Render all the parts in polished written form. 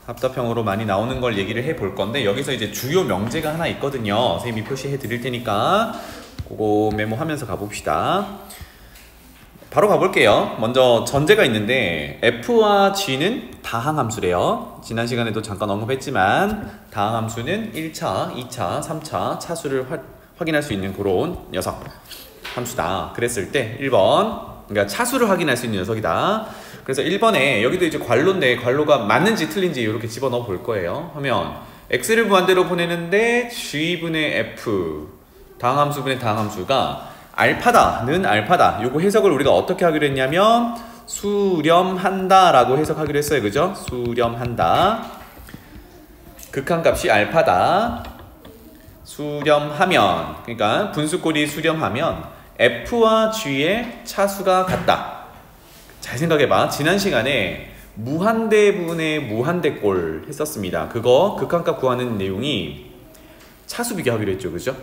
합답형으로 많이 나오는 걸 얘기를 해 볼 건데, 여기서 이제 주요 명제가 하나 있거든요. 선생님이 표시해 드릴 테니까 그거 메모하면서 가봅시다. 바로 가볼게요. 먼저 전제가 있는데 f와 g는 다항함수래요. 지난 시간에도 잠깐 언급했지만 다항함수는 1차, 2차, 3차 차수를 확인할 수 있는 그런 녀석 함수다. 그랬을 때 1번, 그러니까 차수를 확인할 수 있는 녀석이다. 그래서 1번에 여기도 이제 괄호인데 괄호가 맞는지 틀린지 이렇게 집어넣어 볼 거예요. 하면 x를 무한대로 보내는데 g분의 f 다항함수분의 다항함수가 알파다는 알파다. 요거 해석을 우리가 어떻게 하기로 했냐면 수렴한다 라고 해석하기로 했어요. 그죠? 수렴한다. 극한값이 알파다. 수렴하면, 그러니까 분수꼴이 수렴하면 f와 g의 차수가 같다. 잘 생각해봐. 지난 시간에 무한대분의 무한대꼴 했었습니다. 그거 극한값 구하는 내용이 차수 비교하기로 했죠. 그죠?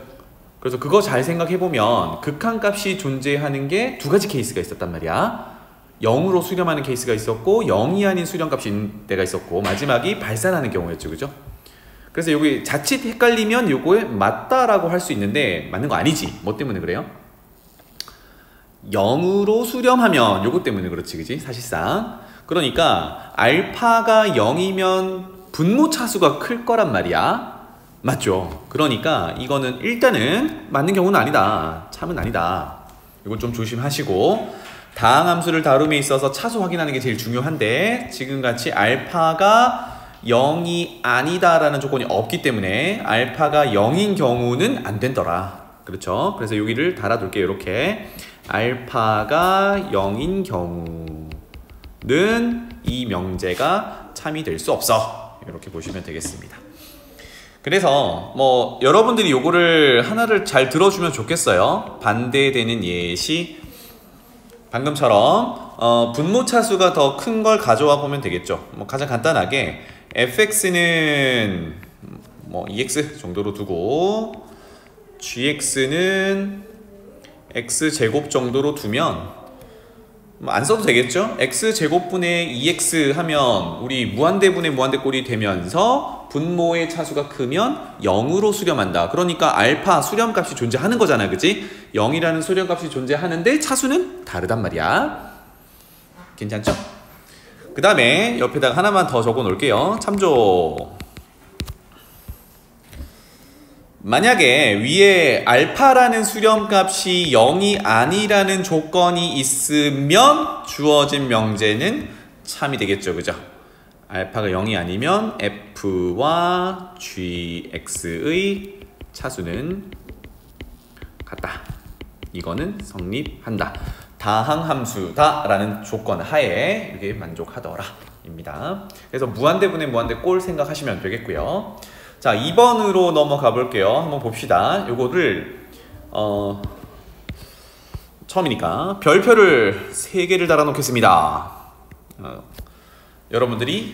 그래서 그거 잘 생각해보면 극한값이 존재하는 게 두 가지 케이스가 있었단 말이야. 0으로 수렴하는 케이스가 있었고 0이 아닌 수렴값인 때가 있었고 마지막이 발산하는 경우였죠. 그죠? 그래서 여기 자칫 헷갈리면 요거에 맞다라고 할 수 있는데 맞는 거 아니지. 뭐 때문에 그래요? 0으로 수렴하면 요거 때문에 그렇지. 그지? 사실상. 그러니까 알파가 0이면 분모 차수가 클 거란 말이야. 맞죠? 그러니까 이거는 일단은 맞는 경우는 아니다. 참은 아니다. 이거 좀 조심하시고, 다항함수를 다룸에 있어서 차수 확인하는 게 제일 중요한데 지금같이 알파가 0이 아니다라는 조건이 없기 때문에 알파가 0인 경우는 안 된더라. 그렇죠? 그래서 여기를 달아둘게요. 이렇게 알파가 0인 경우는 이 명제가 참이 될 수 없어. 이렇게 보시면 되겠습니다. 그래서 뭐 여러분들이 요거를 하나를 잘 들어주면 좋겠어요. 반대되는 예시, 방금처럼 분모 차수가 더 큰 걸 가져와 보면 되겠죠. 뭐 가장 간단하게 fx는 뭐 2x 정도로 두고 gx는 x제곱 정도로 두면 뭐 안 써도 되겠죠? x제곱분의 2x 하면 우리 무한대분의 무한대꼴이 되면서 분모의 차수가 크면 0으로 수렴한다. 그러니까 알파 수렴값이 존재하는 거잖아. 그치? 0이라는 수렴값이 존재하는데 차수는 다르단 말이야. 괜찮죠? 그 다음에 옆에다가 하나만 더 적어 놓을게요. 참조. 만약에 위에 알파라는 수렴값이 0이 아니라는 조건이 있으면 주어진 명제는 참이 되겠죠. 그죠? 알파가 0이 아니면 f와 gx의 차수는 같다. 이거는 성립한다. 다항함수다 라는 조건 하에 이렇게 만족하더라 입니다. 그래서 무한대분의 무한대꼴 생각하시면 되겠고요. 자, 2번으로 넘어가 볼게요. 한번 봅시다. 요거를 처음이니까 별표를 3개를 달아 놓겠습니다. 여러분들이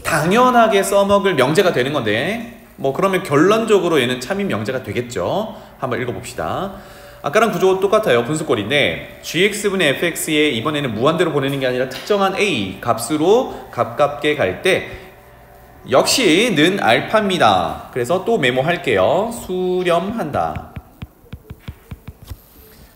당연하게 써먹을 명제가 되는 건데 뭐 그러면 결론적으로 얘는 참인 명제가 되겠죠. 한번 읽어봅시다. 아까랑 구조가 똑같아요. 분수꼴인데 gx분의 fx에 이번에는 무한대로 보내는 게 아니라 특정한 a 값으로 가깝게 갈 때 역시 는 알파입니다. 그래서 또 메모할게요. 수렴한다.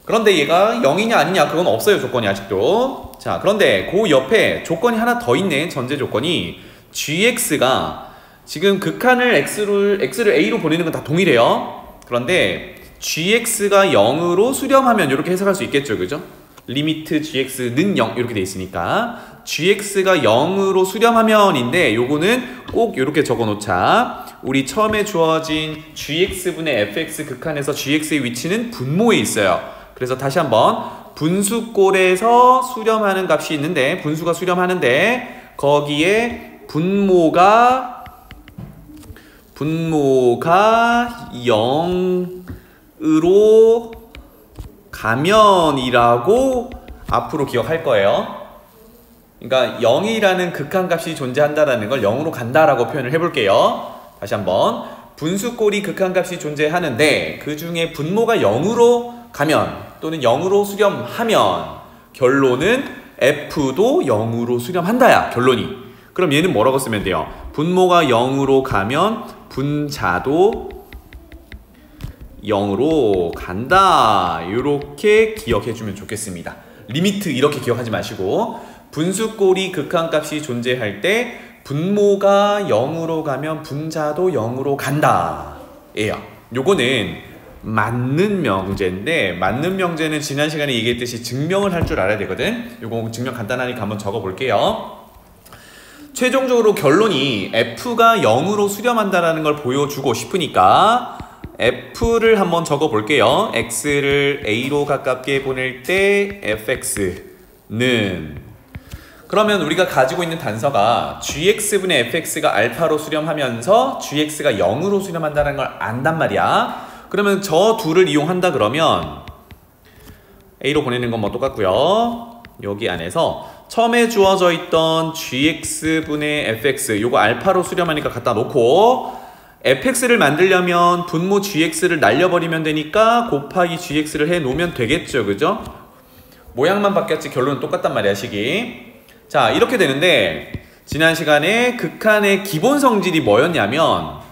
그런데 얘가 0이냐 아니냐 그건 없어요. 조건이 아직도. 자, 그런데 그 옆에 조건이 하나 더 있네. 전제 조건이 gx가 지금 극한을 x를 a로 보내는 건 다 동일해요. 그런데 gx가 0으로 수렴하면 이렇게 해석할 수 있겠죠. 그죠? 리미트 gx는 0 이렇게 돼 있으니까 gx가 0으로 수렴하면인데 요거는 꼭 이렇게 적어놓자. 우리 처음에 주어진 gx분의 fx 극한에서 gx의 위치는 분모에 있어요. 그래서 다시 한번 분수꼴에서 수렴하는 값이 있는데 분수가 수렴하는데 거기에 분모가 0으로 가면이라고 앞으로 기억할 거예요. 그러니까 0이라는 극한값이 존재한다는 걸 0으로 간다라고 표현을 해볼게요. 다시 한번 분수꼴이 극한값이 존재하는데 그 중에 분모가 0으로 가면 또는 0으로 수렴하면 결론은 f도 0으로 수렴한다야. 결론이. 그럼 얘는 뭐라고 쓰면 돼요? 분모가 0으로 가면 분자도 0으로 간다. 이렇게 기억해주면 좋겠습니다. 리미트 이렇게 기억하지 마시고 분수꼴이 극한값이 존재할 때 분모가 0으로 가면 분자도 0으로 간다 예요. 요거는 맞는 명제인데, 맞는 명제는 지난 시간에 얘기했듯이 증명을 할 줄 알아야 되거든. 요거 증명 간단하니까 한번 적어 볼게요. 최종적으로 결론이 f가 0으로 수렴한다는 걸 보여주고 싶으니까 f를 한번 적어 볼게요. x를 a로 가깝게 보낼 때 fx는, 그러면 우리가 가지고 있는 단서가 gx분의 fx가 알파로 수렴하면서 gx가 0으로 수렴한다는 걸 안단 말이야. 그러면 저 둘을 이용한다 그러면 a로 보내는 건 뭐 똑같고요. 여기 안에서 처음에 주어져 있던 gx분의 fx 요거 알파로 수렴하니까 갖다 놓고 fx를 만들려면 분모 gx를 날려버리면 되니까 곱하기 gx를 해 놓으면 되겠죠. 그죠? 모양만 바뀌었지 결론은 똑같단 말이야, 식이. 자, 이렇게 되는데 지난 시간에 극한의 기본 성질이 뭐였냐면,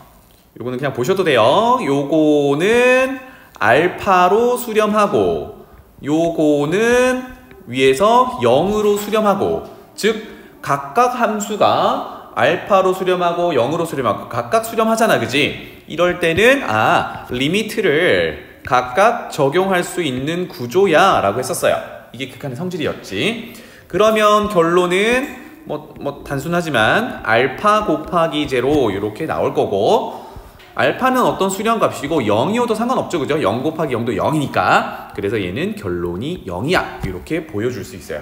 요거는 그냥 보셔도 돼요. 요거는 알파로 수렴하고 요거는 위에서 0으로 수렴하고, 즉 각각 함수가 알파로 수렴하고 0으로 수렴하고 각각 수렴하잖아, 그지? 이럴 때는 리미트를 각각 적용할 수 있는 구조야 라고 했었어요. 이게 극한의 성질이었지. 그러면 결론은 단순하지만 알파 곱하기 제로 이렇게 나올 거고, 알파는 어떤 수렴값이고 0이어도 상관없죠, 그죠? 0 곱하기 0도 0이니까. 그래서 얘는 결론이 0이야 이렇게 보여줄 수 있어요.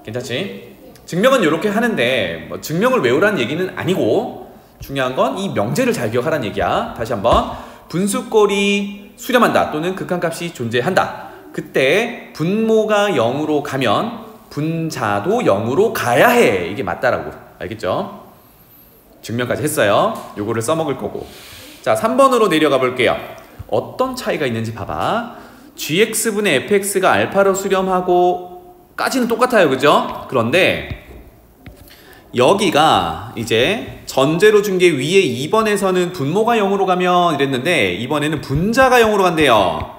괜찮지? 증명은 이렇게 하는데 증명을 외우라는 얘기는 아니고, 중요한 건 이 명제를 잘 기억하라는 얘기야. 다시 한번, 분수꼴이 수렴한다 또는 극한값이 존재한다. 그때 분모가 0으로 가면 분자도 0으로 가야 해. 이게 맞다라고. 알겠죠? 증명까지 했어요. 요거를 써먹을 거고. 자, 3번으로 내려가 볼게요. 어떤 차이가 있는지 봐봐. gx분의 fx가 알파로 수렴하고 까지는 똑같아요, 그죠? 그런데 여기가 이제 전제로 준 게 위에 2번에서는 분모가 0으로 가면 이랬는데 이번에는 분자가 0으로 간대요.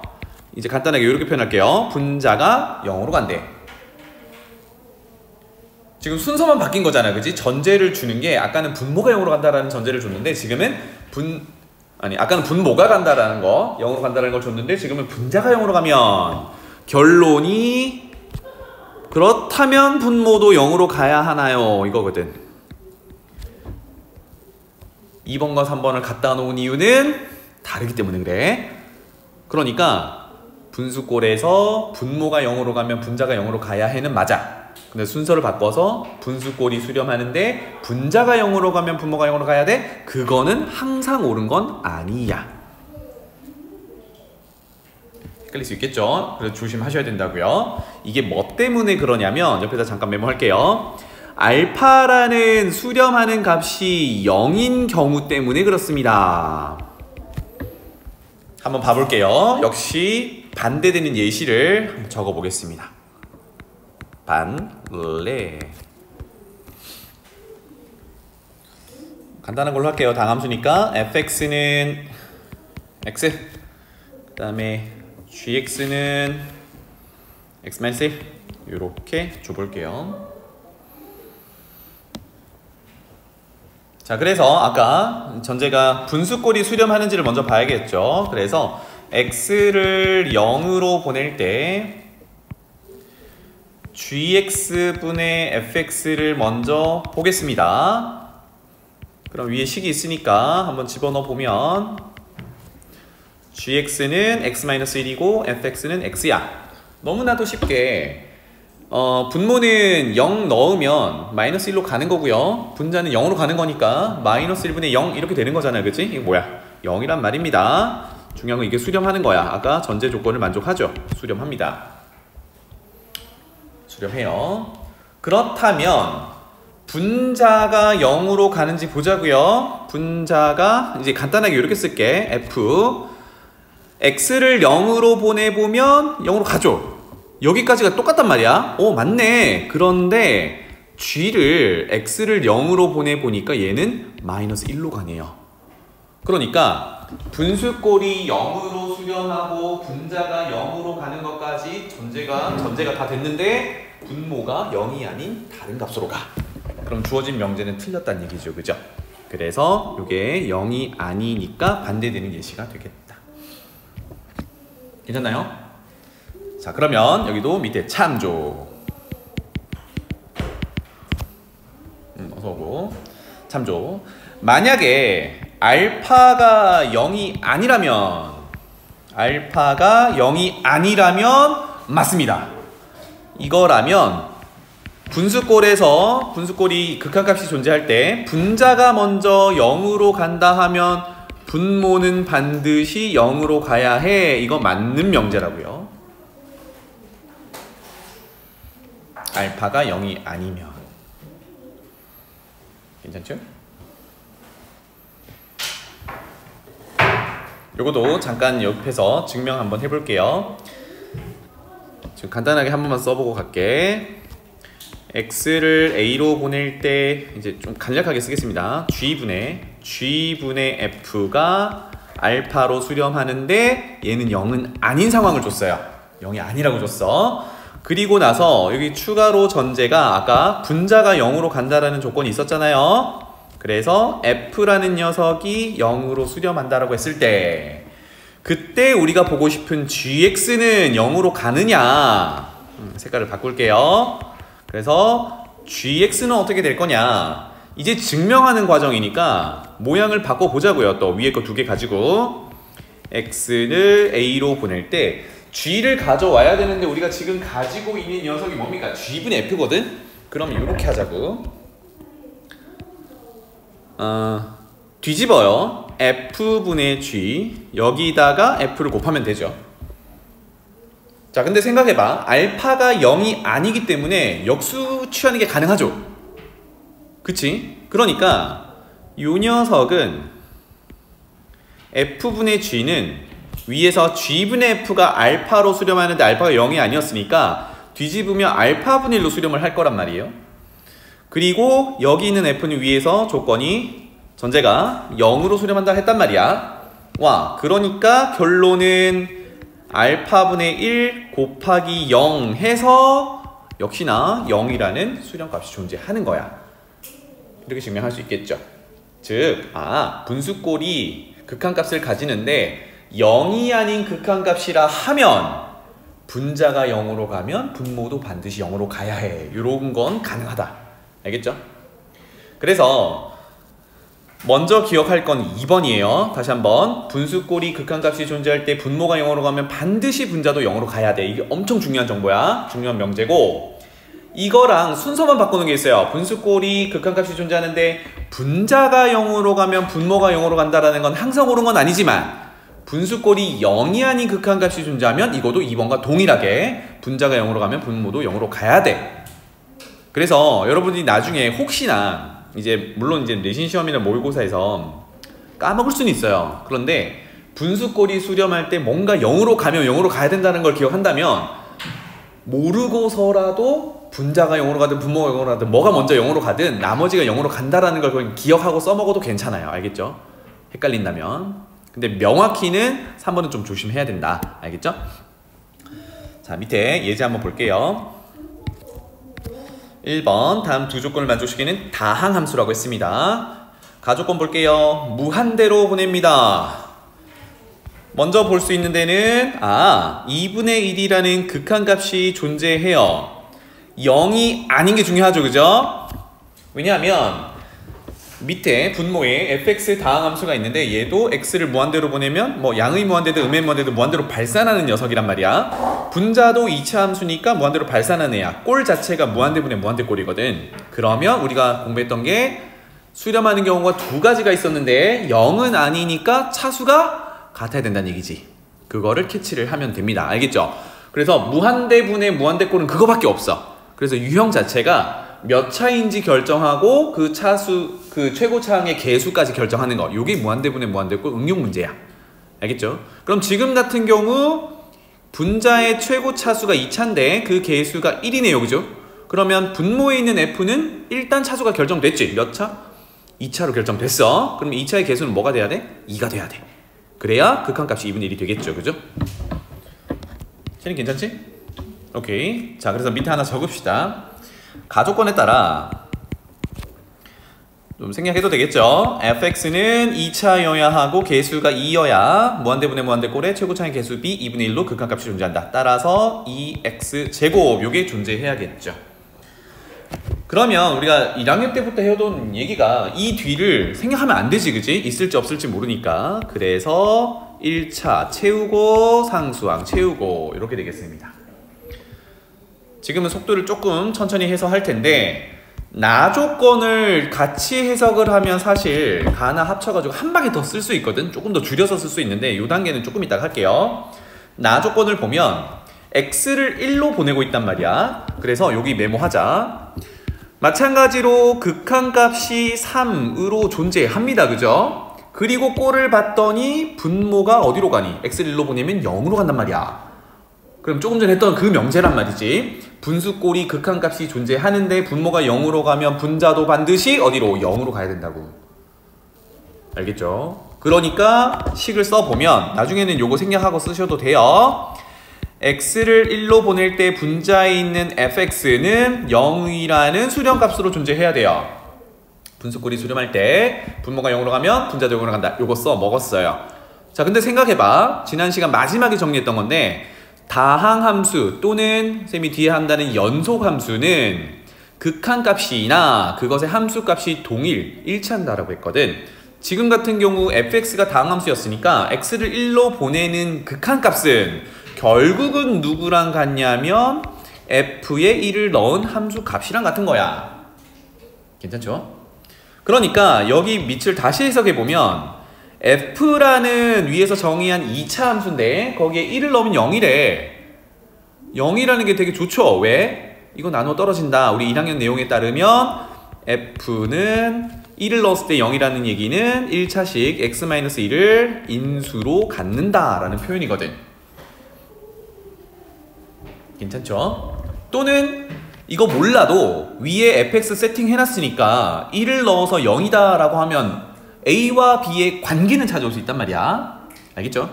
이제 간단하게 이렇게 표현할게요. 분자가 0으로 간대. 지금 순서만 바뀐 거잖아, 그지? 전제를 주는 게, 아까는 분모가 0으로 간다라는 전제를 줬는데 지금은 아까는 분모가 간다라는 거, 0으로 간다라는 걸 줬는데 지금은 분자가 0으로 가면 결론이 그렇다면 분모도 0으로 가야 하나요? 이거거든. 2번과 3번을 갖다 놓은 이유는 다르기 때문에 그래. 그러니까 분수꼴에서 분모가 0으로 가면 분자가 0으로 가야 해는 맞아. 근데 순서를 바꿔서 분수꼴이 수렴하는데 분자가 0으로 가면 분모가 0으로 가야 돼? 그거는 항상 옳은 건 아니야. 헷갈릴 수 있겠죠? 그래서 조심하셔야 된다고요. 이게 뭐 때문에 그러냐면, 옆에다 잠깐 메모할게요. 알파라는 수렴하는 값이 0인 경우 때문에 그렇습니다. 한번 봐볼게요. 역시 반대되는 예시를 한번 적어보겠습니다. 반래. 간단한 걸로 할게요. 당함수니까 fx는 x, 그 다음에 gx는 x-1 이렇게 줘볼게요. 자, 그래서 아까 전제가 분수꼴이 수렴하는지를 먼저 봐야겠죠. 그래서 x를 0으로 보낼 때 gx분의 fx를 먼저 보겠습니다. 그럼 위에 식이 있으니까 한번 집어넣어 보면 gx는 x-1이고 fx는 x야. 너무나도 쉽게 분모는 0 넣으면 마이너스 1로 가는 거고요. 분자는 0으로 가는 거니까 마이너스 1분의 0 이렇게 되는 거잖아요, 그치? 이게 뭐야? 0이란 말입니다. 중요한 건 이게 수렴하는 거야. 아까 전제 조건을 만족하죠? 수렴합니다. 수렴해요. 그렇다면 분자가 0으로 가는지 보자고요. 분자가 이제 간단하게 이렇게 쓸게. f x를 0으로 보내보면 0으로 가죠. 여기까지가 똑같단 말이야. 오, 맞네. 그런데 g를 x를 0으로 보내보니까 얘는 마이너스 1로 가네요. 그러니까 분수꼴이 0으로 수렴하고 분자가 0으로 가는 것까지 전제가 다 됐는데 분모가 0이 아닌 다른 값으로 가. 그럼 주어진 명제는 틀렸다는 얘기죠. 그죠? 그래서 이게 0이 아니니까 반대되는 예시가 되겠다. 괜찮나요? 자, 그러면 여기도 밑에 참조. 어서오고. 참조. 만약에 알파가 0이 아니라면 맞습니다. 이거라면 분수꼴이 극한값이 존재할 때 분자가 먼저 0으로 간다 하면 분모는 반드시 0으로 가야 해. 이거 맞는 명제라고요. 알파가 0이 아니면. 괜찮죠? 요것도 잠깐 옆에서 증명 한번 해볼게요. 지금 간단하게 한 번만 써보고 갈게. x를 a로 보낼 때 이제 좀 간략하게 쓰겠습니다. g분의 f가 알파로 수렴하는데 얘는 0은 아닌 상황을 줬어요. 0이 아니라고 줬어. 그리고 나서 여기 추가로 전제가 아까 분자가 0으로 간다라는 조건이 있었잖아요. 그래서 f라는 녀석이 0으로 수렴한다라고 했을 때 그때 우리가 보고 싶은 gx는 0으로 가느냐. 색깔을 바꿀게요. 그래서 gx는 어떻게 될 거냐. 이제 증명하는 과정이니까 모양을 바꿔보자고요. 또 위에 거 두 개 가지고 x를 a로 보낼 때 g를 가져와야 되는데 우리가 지금 가지고 있는 녀석이 뭡니까? g분의 f거든? 그럼 이렇게 하자고. 뒤집어요. f분의 g 여기다가 f를 곱하면 되죠. 자, 근데 생각해봐. 알파가 0이 아니기 때문에 역수 취하는 게 가능하죠. 그치? 그러니까 이 녀석은 f분의 g는 위에서 g분의 f가 알파로 수렴하는데 알파가 0이 아니었으니까 뒤집으면 알파분의 1로 수렴을 할 거란 말이에요. 그리고 여기 있는 f는 위에서 조건이 전제가 0으로 수렴한다 했단 말이야. 와, 그러니까 결론은 알파분의 1 곱하기 0 해서 역시나 0이라는 수렴값이 존재하는 거야. 이렇게 증명할 수 있겠죠. 즉, 분수꼴이 극한값을 가지는데 0이 아닌 극한값이라 하면 분자가 0으로 가면 분모도 반드시 0으로 가야 해. 이런 건 가능하다. 알겠죠? 그래서 먼저 기억할 건 2번이에요. 다시 한번. 분수꼴이 극한값이 존재할 때 분모가 0으로 가면 반드시 분자도 0으로 가야 돼. 이게 엄청 중요한 정보야. 중요한 명제고, 이거랑 순서만 바꾸는 게 있어요. 분수꼴이 극한값이 존재하는데 분자가 0으로 가면 분모가 0으로 간다라는 건 항상 옳은 건 아니지만 분수꼴이 0이 아닌 극한값이 존재하면 이것도 2번과 동일하게 분자가 0으로 가면 분모도 0으로 가야 돼. 그래서 여러분이 나중에 혹시나 이제 물론 이제 내신 시험이나 모의고사에서 까먹을 수는 있어요. 그런데 분수꼴이 수렴할 때 뭔가 0으로 가면 0으로 가야 된다는 걸 기억한다면 모르고서라도 분자가 0으로 가든 분모가 0으로 가든 뭐가 먼저 0으로 가든 나머지가 0으로 간다라는 걸 그냥 기억하고 써먹어도 괜찮아요. 알겠죠? 헷갈린다면. 근데 명확히는 3번은 좀 조심해야 된다. 알겠죠? 자, 밑에 예제 한번 볼게요. 1번 다음 두 조건을 만족시키는 다항함수라고 했습니다. 가조건 볼게요. 무한대로 보냅니다. 먼저 볼 수 있는 데는 2분의 1이라는 극한값이 존재해요. 0이 아닌 게 중요하죠. 그죠? 왜냐하면 밑에 분모에 fx 다항함수가 있는데 얘도 x를 무한대로 보내면 뭐 양의 무한대든 음의 무한대든 무한대로 발산하는 녀석이란 말이야. 분자도 2차 함수니까 무한대로 발산하는 애야. 꼴 자체가 무한대분의 무한대꼴이거든. 그러면 우리가 공부했던 게 수렴하는 경우가 두 가지가 있었는데 0은 아니니까 차수가 같아야 된다는 얘기지. 그거를 캐치를 하면 됩니다. 알겠죠? 그래서 무한대분의 무한대꼴은 그거밖에 없어. 그래서 유형 자체가 몇 차인지 결정하고 그 차수, 그 최고차항의 개수까지 결정하는 거. 요게 무한대분의 무한대꼴 응용 문제야. 알겠죠? 그럼 지금 같은 경우 분자의 최고 차수가 2차인데 그 개수가 1이네요. 그죠? 그러면 분모에 있는 f는 일단 차수가 결정됐지. 몇 차? 2차로 결정됐어. 그럼 2차의 개수는 뭐가 돼야 돼? 2가 돼야 돼. 그래야 극한값이 2분의 1이 되겠죠. 그죠? 쟤는 괜찮지? 오케이. 자, 그래서 밑에 하나 적읍시다. 가조건에 따라 좀 생략해도 되겠죠. fx는 2차여야 하고 개수가 2여야 무한대분의 무한대꼴의 최고차의 개수 b 2분의 1로 극한값이 존재한다. 따라서 2x제곱 요게 존재해야겠죠. 그러면 우리가 1학년 때부터 해오던 얘기가 이 뒤를 생략하면 안 되지, 그지? 있을지 없을지 모르니까. 그래서 1차 채우고 상수항 채우고 이렇게 되겠습니다. 지금은 속도를 조금 천천히 해서 할 텐데 나 조건을 같이 해석을 하면 사실 가나 합쳐가지고 한 방에 더 쓸 수 있거든. 조금 더 줄여서 쓸 수 있는데 이 단계는 조금 이따가 할게요. 나 조건을 보면 x를 1로 보내고 있단 말이야. 그래서 여기 메모하자. 마찬가지로 극한값이 3으로 존재합니다. 그죠? 그리고 꼴을 봤더니 분모가 어디로 가니? x를 1로 보내면 0으로 간단 말이야. 그럼 조금 전에 했던 그 명제란 말이지. 분수꼴이 극한값이 존재하는데 분모가 0으로 가면 분자도 반드시 어디로? 0으로 가야 된다고. 알겠죠? 그러니까 식을 써보면 나중에는 요거 생략하고 쓰셔도 돼요. x를 1로 보낼 때 분자에 있는 fx는 0이라는 수렴값으로 존재해야 돼요. 분수꼴이 수렴할 때 분모가 0으로 가면 분자도 0으로 간다. 요거 써 먹었어요. 자, 근데 생각해봐. 지난 시간 마지막에 정리했던 건데 다항함수 또는 쌤이 뒤에 한다는 연속함수는 극한값이나 그것의 함수값이 동일, 일치한다라고 했거든. 지금 같은 경우 fx가 다항함수였으니까 x를 1로 보내는 극한값은 결국은 누구랑 같냐면 f에 1을 넣은 함수값이랑 같은 거야. 괜찮죠? 그러니까 여기 밑을 다시 해석해보면 f라는 위에서 정의한 2차 함수인데 거기에 1을 넣으면 0이래. 0이라는 게 되게 좋죠. 왜? 이거 나누어 떨어진다. 우리 1학년 내용에 따르면 f는 1을 넣었을 때 0이라는 얘기는 1차식 x-1을 인수로 갖는다 라는 표현이거든. 괜찮죠? 또는 이거 몰라도 위에 fx 세팅 해놨으니까 1을 넣어서 0이다 라고 하면 A와 B의 관계는 찾아올 수 있단 말이야. 알겠죠?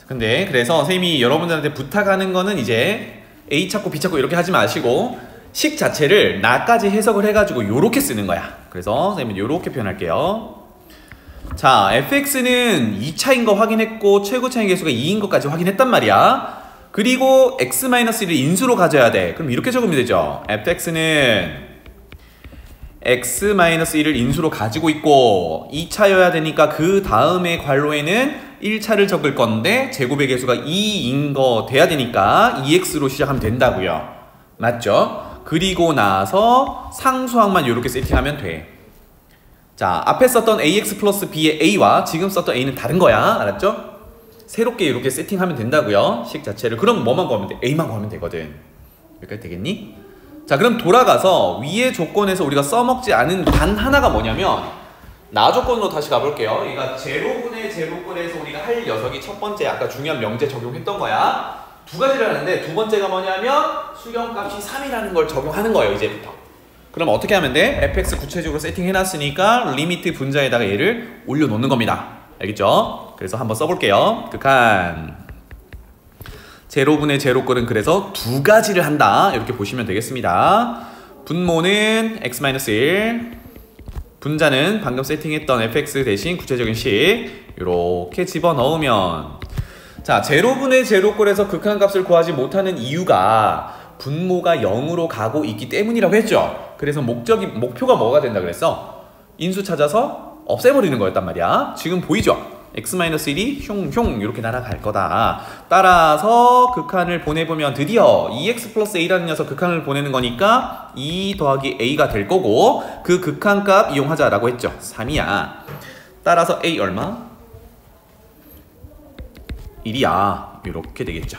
근데 그래서 선생님이 여러분들한테 부탁하는 거는 이제 A 찾고 B 찾고 이렇게 하지 마시고 식 자체를 나까지 해석을 해가지고 요렇게 쓰는 거야. 그래서 선생님은 요렇게 표현할게요. 자, fx는 2차인 거 확인했고 최고차의 개수가 2인 것까지 확인했단 말이야. 그리고 x-1을 인수로 가져야 돼. 그럼 이렇게 적으면 되죠. fx는 x-1을 인수로 가지고 있고 2차여야 되니까 그 다음에 괄호에는 1차를 적을 건데 제곱의 개수가 2인 거 돼야 되니까 2x로 시작하면 된다고요. 맞죠? 그리고 나서 상수항만 이렇게 세팅하면 돼. 자, 앞에 썼던 ax 플러스 b의 a와 지금 썼던 a는 다른 거야. 알았죠? 새롭게 이렇게 세팅하면 된다고요. 식 자체를. 그럼 뭐만 구하면 돼? a만 구하면 되거든. 여기까지 되겠니? 자, 그럼 돌아가서 위의 조건에서 우리가 써먹지 않은 단 하나가 뭐냐면 나 조건으로 다시 가볼게요. 그러니까 제로분의 제로꼴에서 우리가 할 녀석이 첫 번째 아까 중요한 명제 적용했던 거야. 두 가지를 하는데 두 번째가 뭐냐면 수렴값이 3이라는 걸 적용하는 거예요. 이제부터. 그럼 어떻게 하면 돼? fx 구체적으로 세팅해놨으니까 리미트 분자에다가 얘를 올려놓는 겁니다. 알겠죠? 그래서 한번 써볼게요. 극한 제로분의 제로꼴은 그래서 두 가지를 한다. 이렇게 보시면 되겠습니다. 분모는 x-1, 분자는 방금 세팅했던 fx 대신 구체적인 식 이렇게 집어넣으면 자, 제로분의 제로꼴에서 극한값을 구하지 못하는 이유가 분모가 0으로 가고 있기 때문이라고 했죠. 그래서 목표가 뭐가 된다 그랬어? 인수 찾아서 없애버리는 거였단 말이야. 지금 보이죠? x-1이 흉흉 이렇게 날아갈 거다. 따라서 극한을 보내보면 드디어 2x 플러스 a라는 녀석 극한을 보내는 거니까 2 더하기 a가 될 거고 그 극한값 이용하자라고 했죠. 3이야. 따라서 a 얼마? 1이야. 이렇게 되겠죠.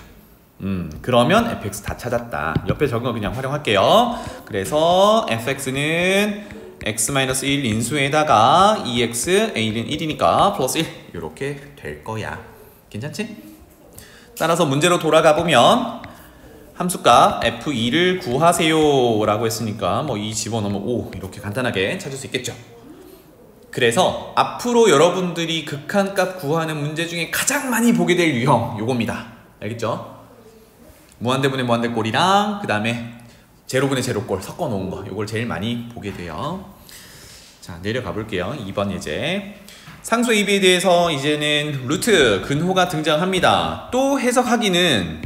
그러면 fx 다 찾았다. 옆에 적은 거 그냥 활용할게요. 그래서 fx는 x-1 인수에다가 2x, a는 1이니까 플러스 1 이렇게 될 거야. 괜찮지? 따라서 문제로 돌아가 보면 함수값 f2를 구하세요 라고 했으니까 뭐 2 집어넣으면 5 이렇게 간단하게 찾을 수 있겠죠. 그래서 앞으로 여러분들이 극한값 구하는 문제 중에 가장 많이 보게 될 유형 요겁니다. 알겠죠? 무한대분의 무한대꼴이랑 그 다음에 제로분의 제로꼴 섞어 놓은 거 요걸 제일 많이 보게 돼요. 자, 내려가 볼게요. 2번 예제. 상수 AB에 대해서 이제는 루트 근호가 등장합니다. 또 해석하기는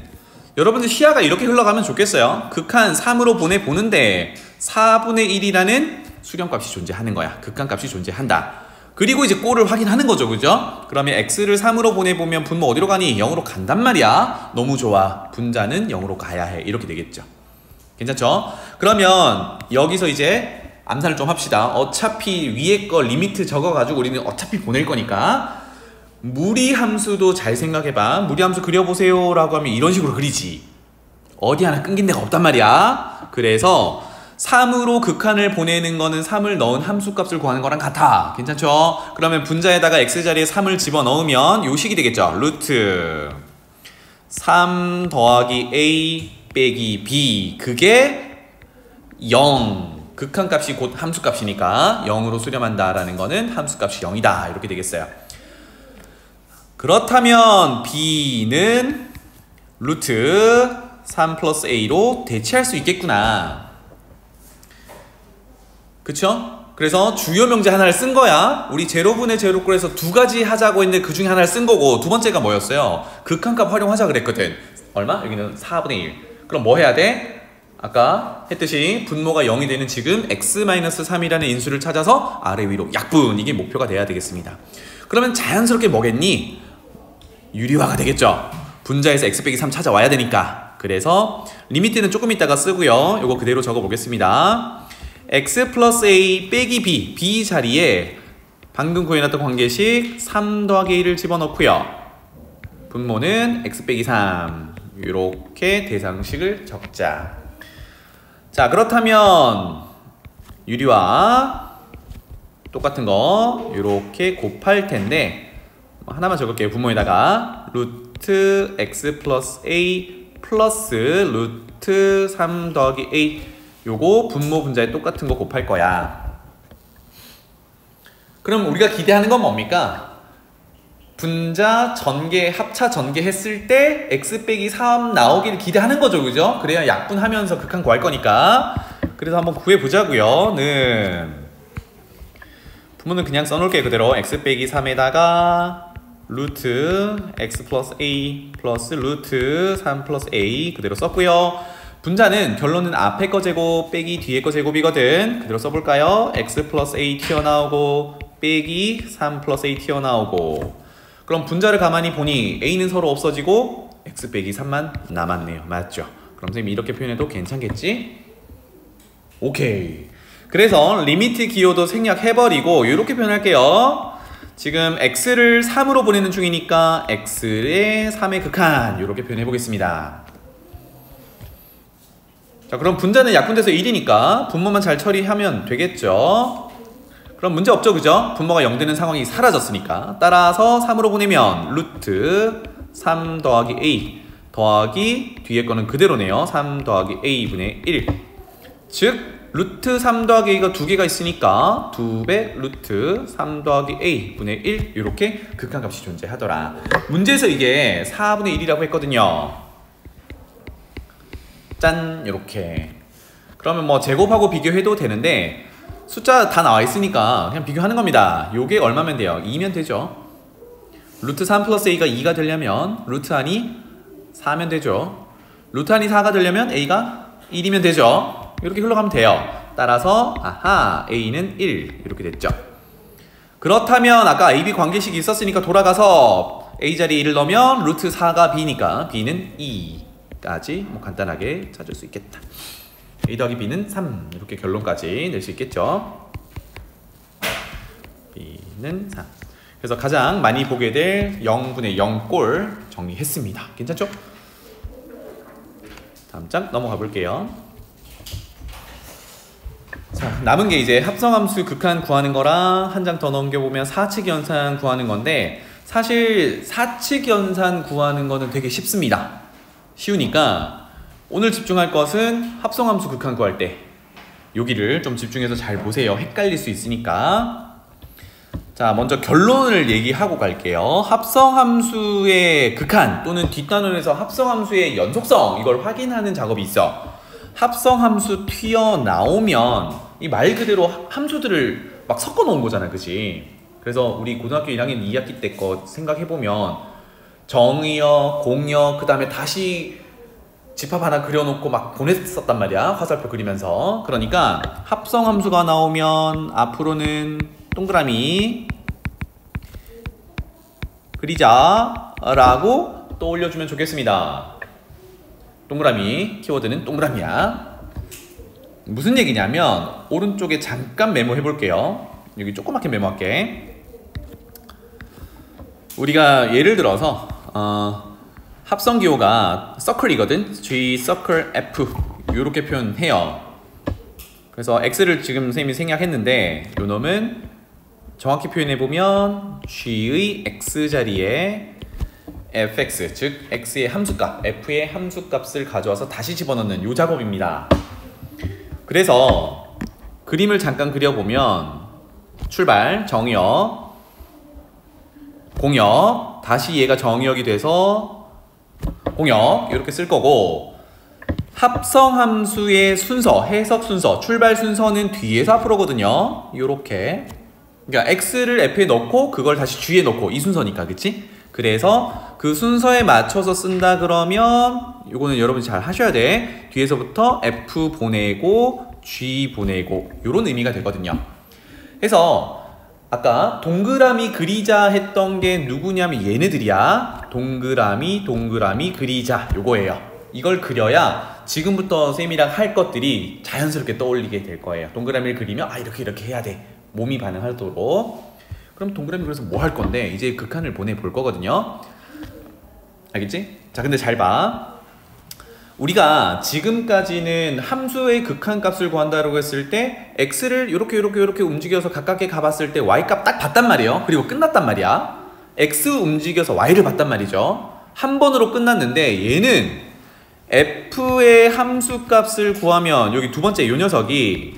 여러분들 시야가 이렇게 흘러가면 좋겠어요. 극한 3으로 보내보는데 4분의 1이라는 수렴값이 존재하는 거야. 극한값이 존재한다. 그리고 이제 꼴을 확인하는 거죠. 그죠? 그러면 x를 3으로 보내보면 분모 어디로 가니? 0으로 간단 말이야. 너무 좋아. 분자는 0으로 가야 해. 이렇게 되겠죠. 괜찮죠? 그러면 여기서 이제 암산을 좀 합시다. 어차피 위에 거 리미트 적어가지고 우리는 어차피 보낼 거니까 무리함수도 잘 생각해봐. 무리함수 그려보세요 라고 하면 이런 식으로 그리지. 어디 하나 끊긴 데가 없단 말이야. 그래서 3으로 극한을 보내는 거는 3을 넣은 함수값을 구하는 거랑 같아. 괜찮죠? 그러면 분자에다가 x자리에 3을 집어넣으면 요 식이 되겠죠. 루트 3 더하기 a 빼기 b 그게 0. 극한값이 곧 함수값이니까 0으로 수렴한다라는 거는 함수값이 0이다. 이렇게 되겠어요. 그렇다면 b는 루트 3 플러스 a로 대체할 수 있겠구나. 그쵸? 그래서 주요 명제 하나를 쓴 거야. 우리 제로분의 제로꼴에서 두 가지 하자고 했는데 그 중에 하나를 쓴 거고 두 번째가 뭐였어요? 극한값 활용하자 그랬거든. 얼마? 여기는 4분의 1. 그럼 뭐 해야 돼? 아까 했듯이 분모가 0이 되는 지금 x-3이라는 인수를 찾아서 아래 위로 약분. 이게 목표가 돼야 되겠습니다. 그러면 자연스럽게 뭐겠니? 유리화가 되겠죠. 분자에서 x 빼기 3 찾아와야 되니까. 그래서 리미트는 조금 이따가 쓰고요. 요거 그대로 적어 보겠습니다. x 플러스 a 빼기 b, b 자리에 방금 구해놨던 관계식 3 더하기 1을 집어넣고요. 분모는 x 빼기 3 이렇게 대상식을 적자. 자, 그렇다면 유리화 똑같은 거 이렇게 곱할 텐데 하나만 적을게요. 분모에다가 루트 x 플러스 a 플러스 루트 3 더하기 a 요거 분모 분자에 똑같은 거 곱할 거야. 그럼 우리가 기대하는 건 뭡니까? 분자 전개, 합차 전개 했을 때 x 빼기 3 나오길 기대하는 거죠. 그죠? 그래야 약분하면서 극한 구할 거니까. 그래서 한번 구해보자고요. 분모는 그냥 써놓을게요. 그대로 x 빼기 3에다가 루트 x 플러스 a 플러스 루트 3 플러스 a 그대로 썼고요. 분자는 결론은 앞에 거 제곱 빼기 뒤에 거 제곱이거든. 그대로 써볼까요? x 플러스 a 튀어나오고 빼기 3 플러스 a 튀어나오고. 그럼 분자를 가만히 보니 a는 서로 없어지고 x 빼기 3만 남았네요. 맞죠? 그럼 선생님이 이렇게 표현해도 괜찮겠지? 오케이. 그래서 리미트 기호도 생략해버리고 이렇게 표현할게요. 지금 x를 3으로 보내는 중이니까 x의 3의 극한 이렇게 표현해보겠습니다. 자, 그럼 분자는 약분돼서 1이니까 분모만 잘 처리하면 되겠죠. 그럼 문제 없죠. 그죠? 분모가 0 되는 상황이 사라졌으니까. 따라서 3으로 보내면 루트 3 더하기 a 더하기 뒤에 거는 그대로네요. 3 더하기 a분의 1. 즉 루트 3 더하기 a가 두 개가 있으니까 2배 루트 3 더하기 a분의 1 이렇게 극한값이 존재하더라. 문제에서 이게 4분의 1이라고 했거든요. 짠, 이렇게. 그러면 뭐 제곱하고 비교해도 되는데 숫자 다 나와 있으니까 그냥 비교하는 겁니다. 요게 얼마면 돼요? 2면 되죠. 루트 3 플러스 a가 2가 되려면 루트 안이 4면 되죠. 루트 안이 4가 되려면 a가 1이면 되죠. 이렇게 흘러가면 돼요. 따라서 아하, a는 1 이렇게 됐죠. 그렇다면 아까 ab 관계식이 있었으니까 돌아가서 a 자리에 1을 넣으면 루트 4가 b니까 b는 2 까지 뭐 간단하게 찾을 수 있겠다. a 더하기 b는 3 이렇게 결론까지 낼 수 있겠죠. b는 3. 그래서 가장 많이 보게 될 0분의 0꼴 정리했습니다. 괜찮죠? 다음 장 넘어가 볼게요. 자, 남은 게 이제 합성함수 극한 구하는 거랑 한 장 더 넘겨보면 사칙 연산 구하는 건데 사실 사칙 연산 구하는 거는 되게 쉽습니다. 쉬우니까 오늘 집중할 것은 합성함수 극한 구할 때 여기를 좀 집중해서 잘 보세요. 헷갈릴 수 있으니까. 자, 먼저 결론을 얘기하고 갈게요. 합성함수의 극한 또는 뒷단원에서 합성함수의 연속성, 이걸 확인하는 작업이 있어. 합성함수 튀어나오면 이 말 그대로 함수들을 막 섞어 놓은 거잖아, 그치? 그래서 우리 고등학교 1학년 2학기 때 거 생각해보면 정의역, 공역, 그 다음에 다시 집합 하나 그려놓고 막 보냈었단 말이야, 화살표 그리면서. 그러니까 합성함수가 나오면 앞으로는 동그라미 그리자 라고 떠올려주면 좋겠습니다. 동그라미, 키워드는 동그라미야. 무슨 얘기냐면 오른쪽에 잠깐 메모해 볼게요. 여기 조그맣게 메모할게. 우리가 예를 들어서 합성기호가 서클이거든. G 서클 F 이렇게 표현해요. 그래서 X를 지금 선생님이 생략했는데 요 놈은 정확히 표현해보면 G의 X 자리에 fx, 즉 X의 함수값, F의 함수값을 가져와서 다시 집어넣는 요 작업입니다. 그래서 그림을 잠깐 그려보면 출발, 정의역, 공역, 다시 얘가 정의역이 돼서 공역 이렇게 쓸 거고, 합성함수의 순서, 해석 순서, 출발 순서는 뒤에서 앞으로거든요. 요렇게. 그러니까 X를 F에 넣고 그걸 다시 G에 넣고, 이 순서니까, 그치? 그래서 그 순서에 맞춰서 쓴다 그러면 요거는 여러분이 잘 하셔야 돼. 뒤에서부터 F 보내고 G 보내고 요런 의미가 되거든요. 그래서 아까 동그라미 그리자 했던 게 누구냐면 얘네들이야. 동그라미 동그라미 그리자 요거예요. 이걸 그려야 지금부터 쌤이랑 할 것들이 자연스럽게 떠올리게 될 거예요. 동그라미를 그리면 아 이렇게 해야 돼, 몸이 반응하도록. 그럼 동그라미 그려서 뭐 할 건데 이제 극한을 보내볼 거거든요. 알겠지? 자, 근데 잘 봐. 우리가 지금까지는 함수의 극한값을 구한다고 했을 때 x를 이렇게 움직여서 가깝게 가봤을 때 y값 딱 봤단 말이에요. 그리고 끝났단 말이야. x 움직여서 y를 봤단 말이죠. 한 번으로 끝났는데 얘는 f의 함수값을 구하면 여기 두 번째 요 녀석이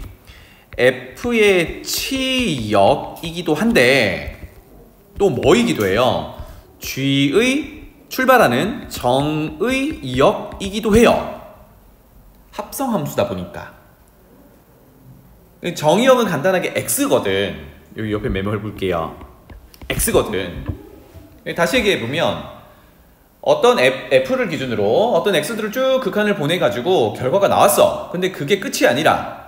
f의 치역이기도 한데 또 뭐이기도 해요. g의 출발하는 정의 역이기도 해요. 합성함수다 보니까. 정의역은 간단하게 x거든. 여기 옆에 메모해 볼게요. x거든. 다시 얘기해보면 어떤 f를 기준으로 어떤 x들을 쭉 극한을 보내가지고 결과가 나왔어. 근데 그게 끝이 아니라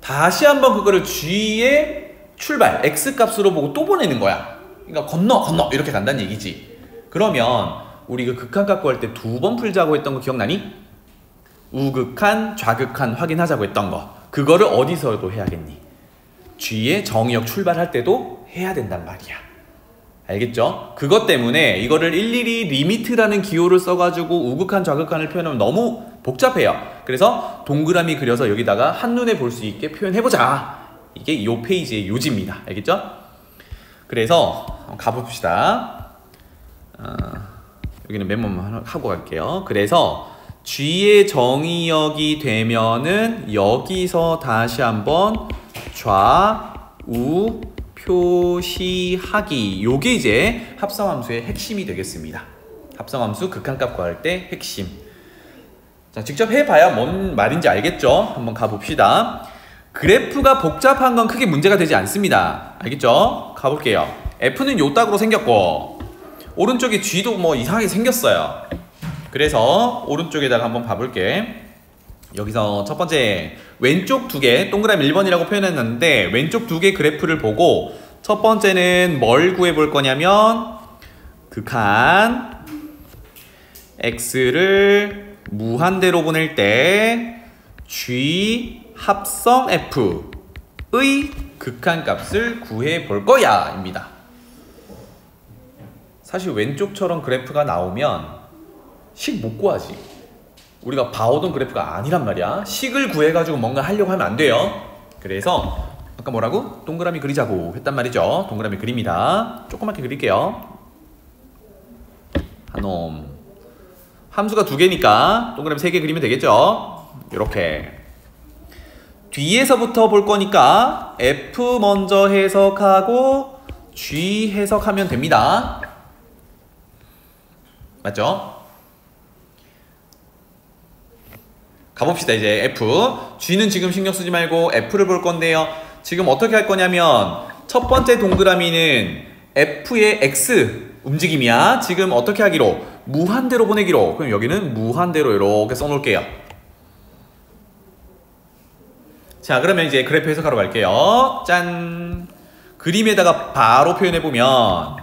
다시 한번 그거를 g의 출발, x값으로 보고 또 보내는 거야. 그러니까 건너 이렇게 간다는 얘기지. 그러면 우리 그 극한값 구할 때 두 번 풀자고 했던 거 기억나니? 우극한, 좌극한 확인하자고 했던 거. 그거를 어디서도 해야겠니? G의 정의역 출발할 때도 해야 된단 말이야. 알겠죠? 그것 때문에 이거를 일일이 리미트라는 기호를 써가지고 우극한, 좌극한을 표현하면 너무 복잡해요. 그래서 동그라미 그려서 여기다가 한눈에 볼 수 있게 표현해보자. 이게 이 페이지의 요지입니다. 알겠죠? 그래서 가봅시다. 여기는 메모만 하고 갈게요. 그래서 G의 정의역이 되면은 여기서 다시 한번 좌우 표시하기, 요게 이제 합성함수의 핵심이 되겠습니다. 합성함수 극한값 구할 때 핵심. 자, 직접 해봐야 뭔 말인지 알겠죠? 한번 가봅시다. 그래프가 복잡한 건 크게 문제가 되지 않습니다. 알겠죠? 가볼게요. F는 요 딱으로 생겼고 오른쪽에 G도 뭐 이상하게 생겼어요. 그래서 오른쪽에다가 한번 봐볼게. 여기서 첫 번째 왼쪽 두 개, 동그라미 1번이라고 표현했는데 왼쪽 두 개 그래프를 보고 첫 번째는 뭘 구해볼 거냐면 극한 x를 무한대로 보낼 때 G 합성 F의 극한값을 구해볼 거야 입니다. 사실 왼쪽처럼 그래프가 나오면 식 못 구하지. 우리가 봐오던 그래프가 아니란 말이야. 식을 구해가지고 뭔가 하려고 하면 안 돼요. 그래서 아까 뭐라고? 동그라미 그리자고 했단 말이죠. 동그라미 그립니다. 조그맣게 그릴게요. 한놈 함수가 두 개니까 동그라미 3개 그리면 되겠죠? 이렇게 뒤에서부터 볼 거니까 F 먼저 해석하고 G 해석하면 됩니다. 맞죠? 가봅시다. 이제 F. G는 지금 신경 쓰지 말고 F를 볼 건데요. 지금 어떻게 할 거냐면 첫 번째 동그라미는 F의 X 움직임이야. 지금 어떻게 하기로? 무한대로 보내기로. 그럼 여기는 무한대로 이렇게 써놓을게요. 자, 그러면 이제 그래프 해석하러 갈게요. 짠! 그림에다가 바로 표현해보면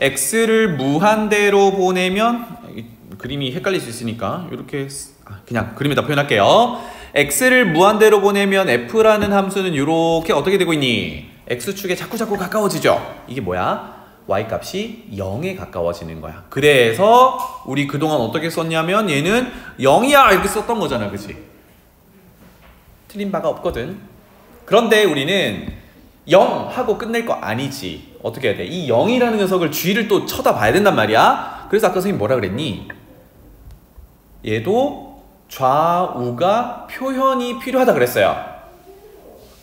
X를 무한대로 보내면 그림이 헷갈릴 수 있으니까 이렇게 그냥 그림에다 표현할게요. X를 무한대로 보내면 F라는 함수는 이렇게 어떻게 되고 있니? X축에 자꾸 가까워지죠? 이게 뭐야? Y값이 0에 가까워지는 거야. 그래서 우리 그동안 어떻게 썼냐면 얘는 0이야 이렇게 썼던 거잖아. 그치? 틀린 바가 없거든. 그런데 우리는 0 하고 끝낼 거 아니지. 어떻게 해야 돼? 이 0이라는 녀석을 G를 또 쳐다봐야 된단 말이야. 그래서 아까 선생님 뭐라 그랬니? 얘도 좌우가 표현이 필요하다 그랬어요.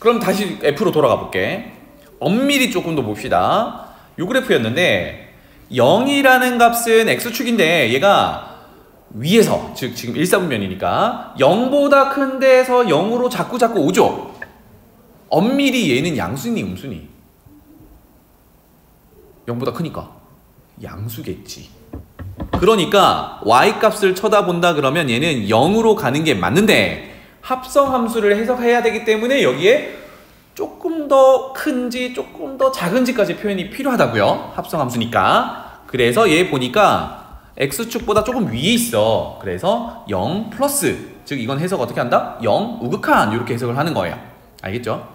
그럼 다시 F로 돌아가 볼게. 엄밀히 조금 더 봅시다. 요 그래프였는데 0이라는 값은 X축인데 얘가 위에서, 즉 지금 일사분면이니까 0보다 큰 데에서 0으로 자꾸 오죠. 엄밀히 얘는 양수니 음수니? 0보다 크니까 양수겠지. 그러니까 Y값을 쳐다본다 그러면 얘는 0으로 가는 게 맞는데 합성함수를 해석해야 되기 때문에 여기에 조금 더 큰지 조금 더 작은지까지 표현이 필요하다고요. 합성함수니까. 그래서 얘 보니까 X축보다 조금 위에 있어. 그래서 0 플러스, 즉 이건 해석 어떻게 한다? 0 우극한 이렇게 해석을 하는 거예요. 알겠죠?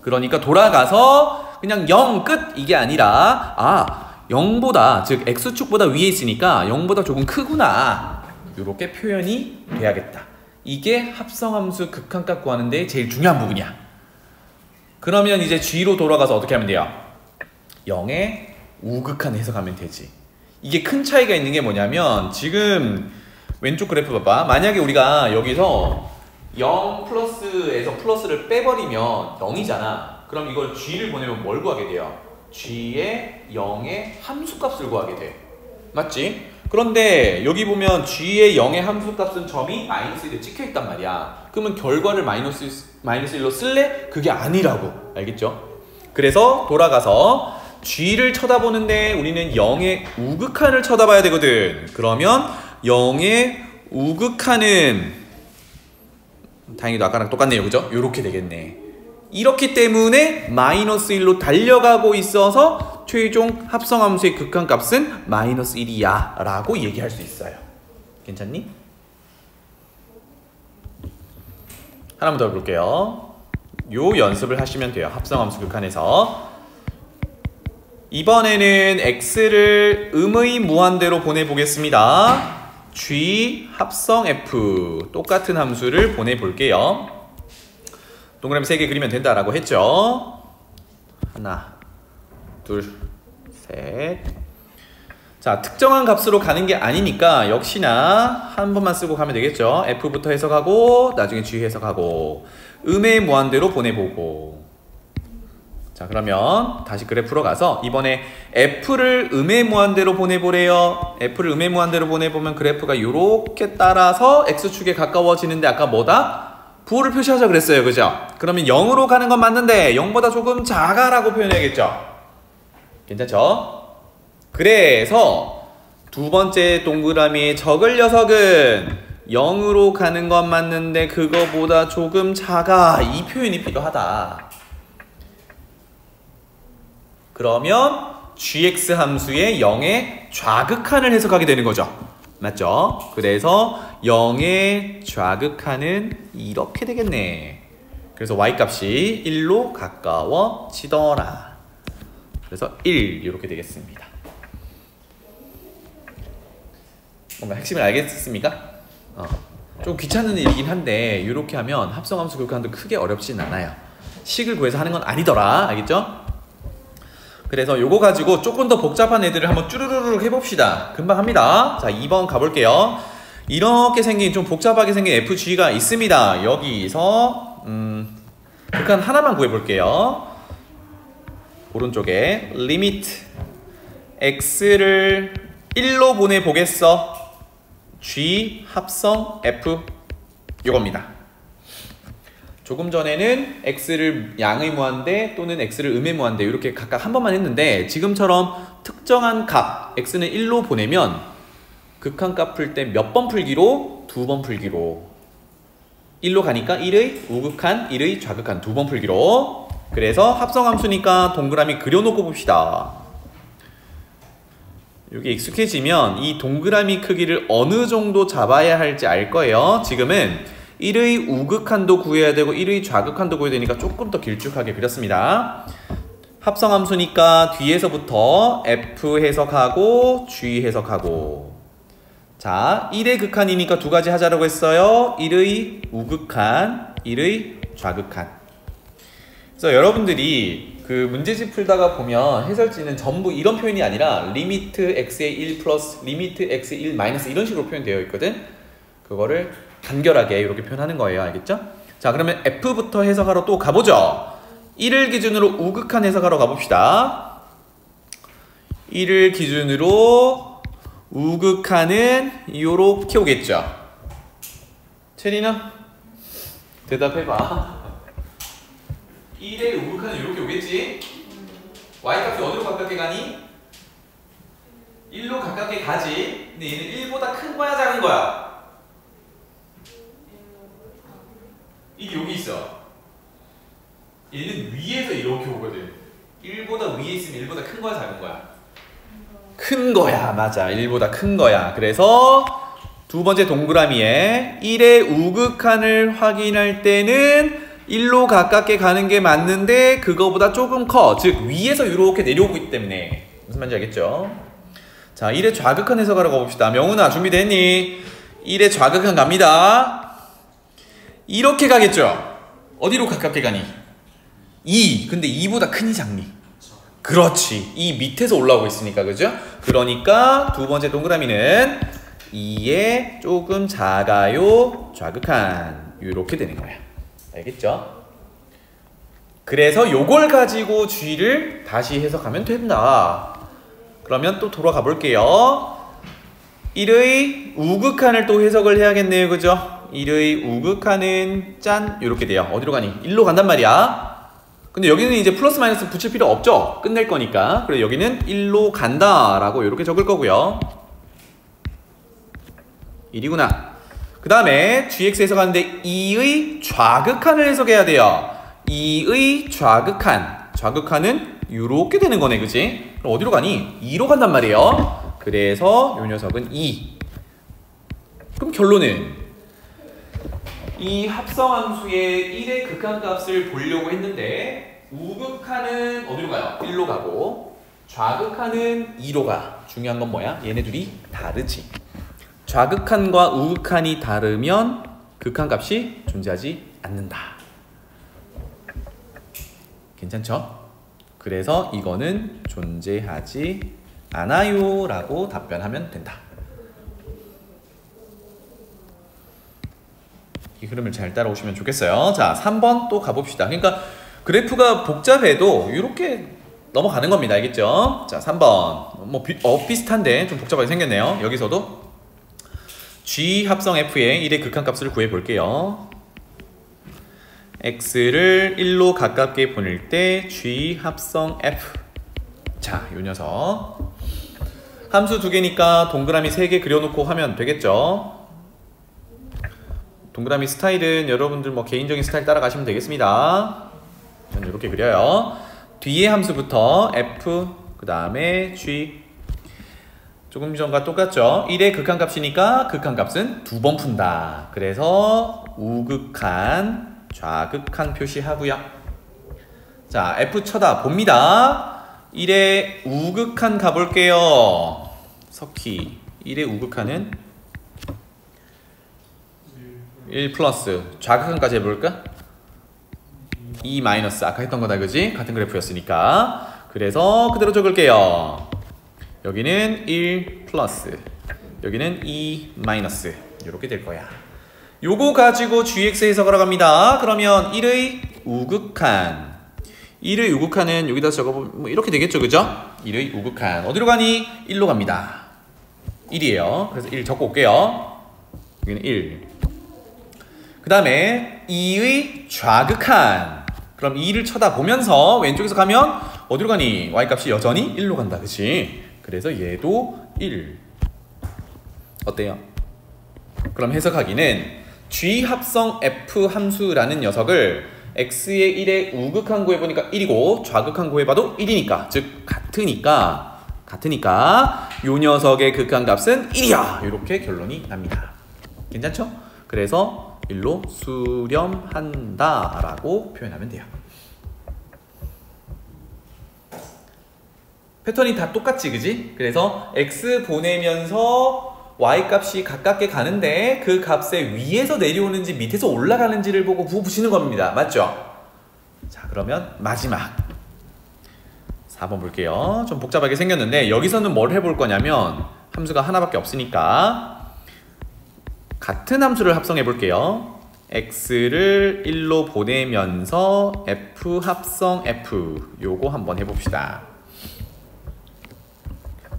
그러니까 돌아가서 그냥 0 끝 이게 아니라 0보다, 즉 X축보다 위에 있으니까 0보다 조금 크구나 이렇게 표현이 돼야겠다. 이게 합성함수 극한값 구하는데 제일 중요한 부분이야. 그러면 이제 G로 돌아가서 어떻게 하면 돼요? 0에 우극한 해석하면 되지. 이게 큰 차이가 있는 게 뭐냐면 지금 왼쪽 그래프 봐봐. 만약에 우리가 여기서 0 플러스에서 플러스를 빼버리면 0이잖아. 그럼 이걸 G를 보내면 뭘 구하게 돼요? G의 0의 함수값을 구하게 돼. 맞지? 그런데 여기 보면 G의 0의 함수값은 점이 마이너스 1에 찍혀있단 말이야. 그러면 결과를 마이너스 1로 쓸래? 그게 아니라고. 알겠죠? 그래서 돌아가서 G를 쳐다보는데 우리는 0의 우극한을 쳐다봐야 되거든. 그러면 0의 우극한은 다행히도 아까랑 똑같네요. 그죠? 요렇게 되겠네. 이렇기 때문에 마이너스 1로 달려가고 있어서 최종 합성함수의 극한값은 마이너스 1이야 라고 얘기할 수 있어요. 괜찮니? 하나만 더 볼게요. 요 연습을 하시면 돼요. 합성함수 극한에서. 이번에는 X를 음의 무한대로 보내보겠습니다. G 합성 F 똑같은 함수를 보내볼게요. 동그라미 3개 그리면 된다라고 했죠. 하나, 둘, 셋. 자, 특정한 값으로 가는 게 아니니까 역시나 한 번만 쓰고 가면 되겠죠. F부터 해석하고 나중에 G 해석하고 음의 무한대로 보내보고. 자, 그러면 다시 그래프로 가서 이번에 F를 음의 무한대로 보내보래요. F를 음의 무한대로 보내보면 그래프가 이렇게 따라서 X축에 가까워지는데 아까 뭐다? 부호를 표시하자 그랬어요. 그죠? 그러면 0으로 가는 건 맞는데 0보다 조금 작아라고 표현해야겠죠? 괜찮죠? 그래서 두 번째 동그라미의 적을 녀석은 0으로 가는 건 맞는데 그거보다 조금 작아. 이 표현이 필요하다. 그러면 gx 함수의 0의 좌극한을 해석하게 되는 거죠. 맞죠? 그래서 0의 좌극한은 이렇게 되겠네. 그래서 y값이 1로 가까워지더라. 그래서 1 이렇게 되겠습니다. 뭔가 핵심을 알겠습니까? 좀 귀찮은 일이긴 한데 이렇게 하면 합성함수 극한도 크게 어렵진 않아요. 식을 구해서 하는 건 아니더라. 알겠죠? 그래서 요거 가지고 조금 더 복잡한 애들을 한번 쭈루루룩 해봅시다. 금방 합니다. 자, 2번 가볼게요. 이렇게 생긴 좀 복잡하게 생긴 FG가 있습니다. 여기서 극한 하나만 구해볼게요. 오른쪽에 리미트 x를 1로 보내보겠어. G 합성 F 요겁니다. 조금 전에는 x를 양의 무한대 또는 x를 음의 무한대 이렇게 각각 한 번만 했는데 지금처럼 특정한 값 x는 1로 보내면 극한값 풀 때 몇 번 풀기로? 2번 풀기로. 1로 가니까 1의 우극한, 1의 좌극한 2번 풀기로. 그래서 합성함수니까 동그라미 그려놓고 봅시다. 여기 익숙해지면 이 동그라미 크기를 어느 정도 잡아야 할지 알 거예요. 지금은 1의 우극한도 구해야 되고 1의 좌극한도 구해야 되니까 조금 더 길쭉하게 그렸습니다. 합성함수니까 뒤에서부터 F 해석하고 G 해석하고. 자, 1의 극한이니까 두 가지 하자라고 했어요. 1의 우극한, 1의 좌극한. 그래서 여러분들이 그 문제집 풀다가 보면 해설지는 전부 이런 표현이 아니라 리미트 x의 1 플러스 리미트 x의 1 마이너스 이런 식으로 표현되어 있거든. 그거를 간결하게 이렇게 표현하는 거예요. 알겠죠? 자, 그러면 F부터 해석하러 또 가보죠. 1을 기준으로 우극한 해석하러 가봅시다. 1을 기준으로 우극한은 요렇게 오겠죠. 체리나? 대답해봐. 1의 우극한은 이렇게 오겠지? y값이 어디로 가깝게 가니? 1로 가깝게 가지. 근데 얘는 1보다 큰 거야 작은 거야? 이게 여기 있어. 얘는 위에서 이렇게 오거든. 1보다 위에 있으면 1보다 큰 거야 작은 거야? 큰 거야. 맞아. 1보다 큰 거야. 그래서 두 번째 동그라미에 1의 우극한을 확인할 때는 1로 가깝게 가는 게 맞는데 그거보다 조금 커. 즉 위에서 이렇게 내려오고 있기 때문에. 무슨 말인지 알겠죠? 자, 1의 좌극한 해석하러 가봅시다. 명훈아 준비됐니? 1의 좌극한 갑니다. 이렇게 가겠죠? 어디로 가깝게 가니? 2. 근데 2보다 크니 작니? 그렇지. 2 밑에서 올라오고 있으니까 그죠? 그러니까 두 번째 동그라미는 2에 조금 작아요 좌극한 이렇게 되는 거야. 알겠죠? 그래서 요걸 가지고 G를 다시 해석하면 된다. 그러면 또 돌아가 볼게요. 1의 우극한을 또 해석을 해야겠네요. 그죠? 1의 우극한은 짠 이렇게 돼요. 어디로 가니? 1로 간단 말이야. 근데 여기는 이제 플러스 마이너스 붙일 필요 없죠? 끝낼 거니까. 그래서 여기는 1로 간다 라고 이렇게 적을 거고요. 1이구나. 그 다음에 gx 해석하는데 2의 좌극한을 해석해야 돼요. 2의 좌극한. 좌극한은 이렇게 되는 거네. 그치? 그럼 어디로 가니? 2로 간단 말이에요. 그래서 이 녀석은 2. 그럼 결론은 이 합성함수의 1의 극한값을 보려고 했는데 우극한은 어디로 가요? 1로 가고 좌극한은 2로 가. 중요한 건 뭐야? 얘네 둘이 다르지. 좌극한과 우극한이 다르면 극한값이 존재하지 않는다. 괜찮죠? 그래서 이거는 존재하지 않아요 라고 답변하면 된다. 이 흐름을 잘 따라오시면 좋겠어요. 자, 3번 또 가봅시다. 그러니까 그래프가 복잡해도 이렇게 넘어가는 겁니다. 알겠죠? 자, 3번. 뭐 비슷한데 좀 복잡하게 생겼네요. 여기서도 G 합성 F의 1의 극한값을 구해볼게요. X를 1로 가깝게 보낼 때 G 합성 F. 자, 요 녀석. 함수 두 개니까 동그라미 3개 그려놓고 하면 되겠죠? 동그라미 스타일은 여러분들 뭐 개인적인 스타일 따라가시면 되겠습니다. 저는 이렇게 그려요. 뒤에 함수부터 F, 그 다음에 G. 조금 전과 똑같죠? 1의 극한값이니까 극한값은 2번 푼다. 그래서 우극한, 좌극한 표시하고요. 자, F 쳐다봅니다. 1의 우극한 가볼게요. 석희. 1의 우극한은 1 플러스 좌극한까지 해볼까? 2 마이너스 아까 했던 거다. 그지? 같은 그래프였으니까. 그래서 그대로 적을게요. 여기는 1 플러스, 여기는 2 마이너스, 이렇게 될 거야. 요거 가지고 gx 해석을 갑니다. 그러면 1의 우극한, 1의 우극한은 여기다 적어보면 뭐 이렇게 되겠죠, 그죠? 1의 우극한 어디로 가니? 1로 갑니다. 1이에요. 그래서 1 적고 올게요. 여기는 1. 그 다음에 2의 좌극한, 그럼 2를 쳐다보면서 왼쪽에서 가면 어디로 가니? y값이 여전히 1로 간다, 그치? 그래서 얘도 1. 어때요? 그럼 해석하기는 g 합성 f 함수라는 녀석을 x의 1의 우극한 구해보니까 1이고 좌극한 구해봐도 1이니까, 즉 같으니까 요 녀석의 극한값은 1이야, 이렇게 결론이 납니다. 괜찮죠? 그래서 1로 수렴한다 라고 표현하면 돼요. 패턴이 다 똑같지, 그지? 그래서 x 보내면서 y값이 가깝게 가는데 그 값에 위에서 내려오는지 밑에서 올라가는지를 보고 부호붙이는 겁니다. 맞죠? 자, 그러면 마지막 4번 볼게요. 좀 복잡하게 생겼는데 여기서는 뭘 해볼 거냐면 함수가 하나밖에 없으니까 같은 함수를 합성해 볼게요. x를 1로 보내면서 f 합성 f, 요거 한번 해봅시다.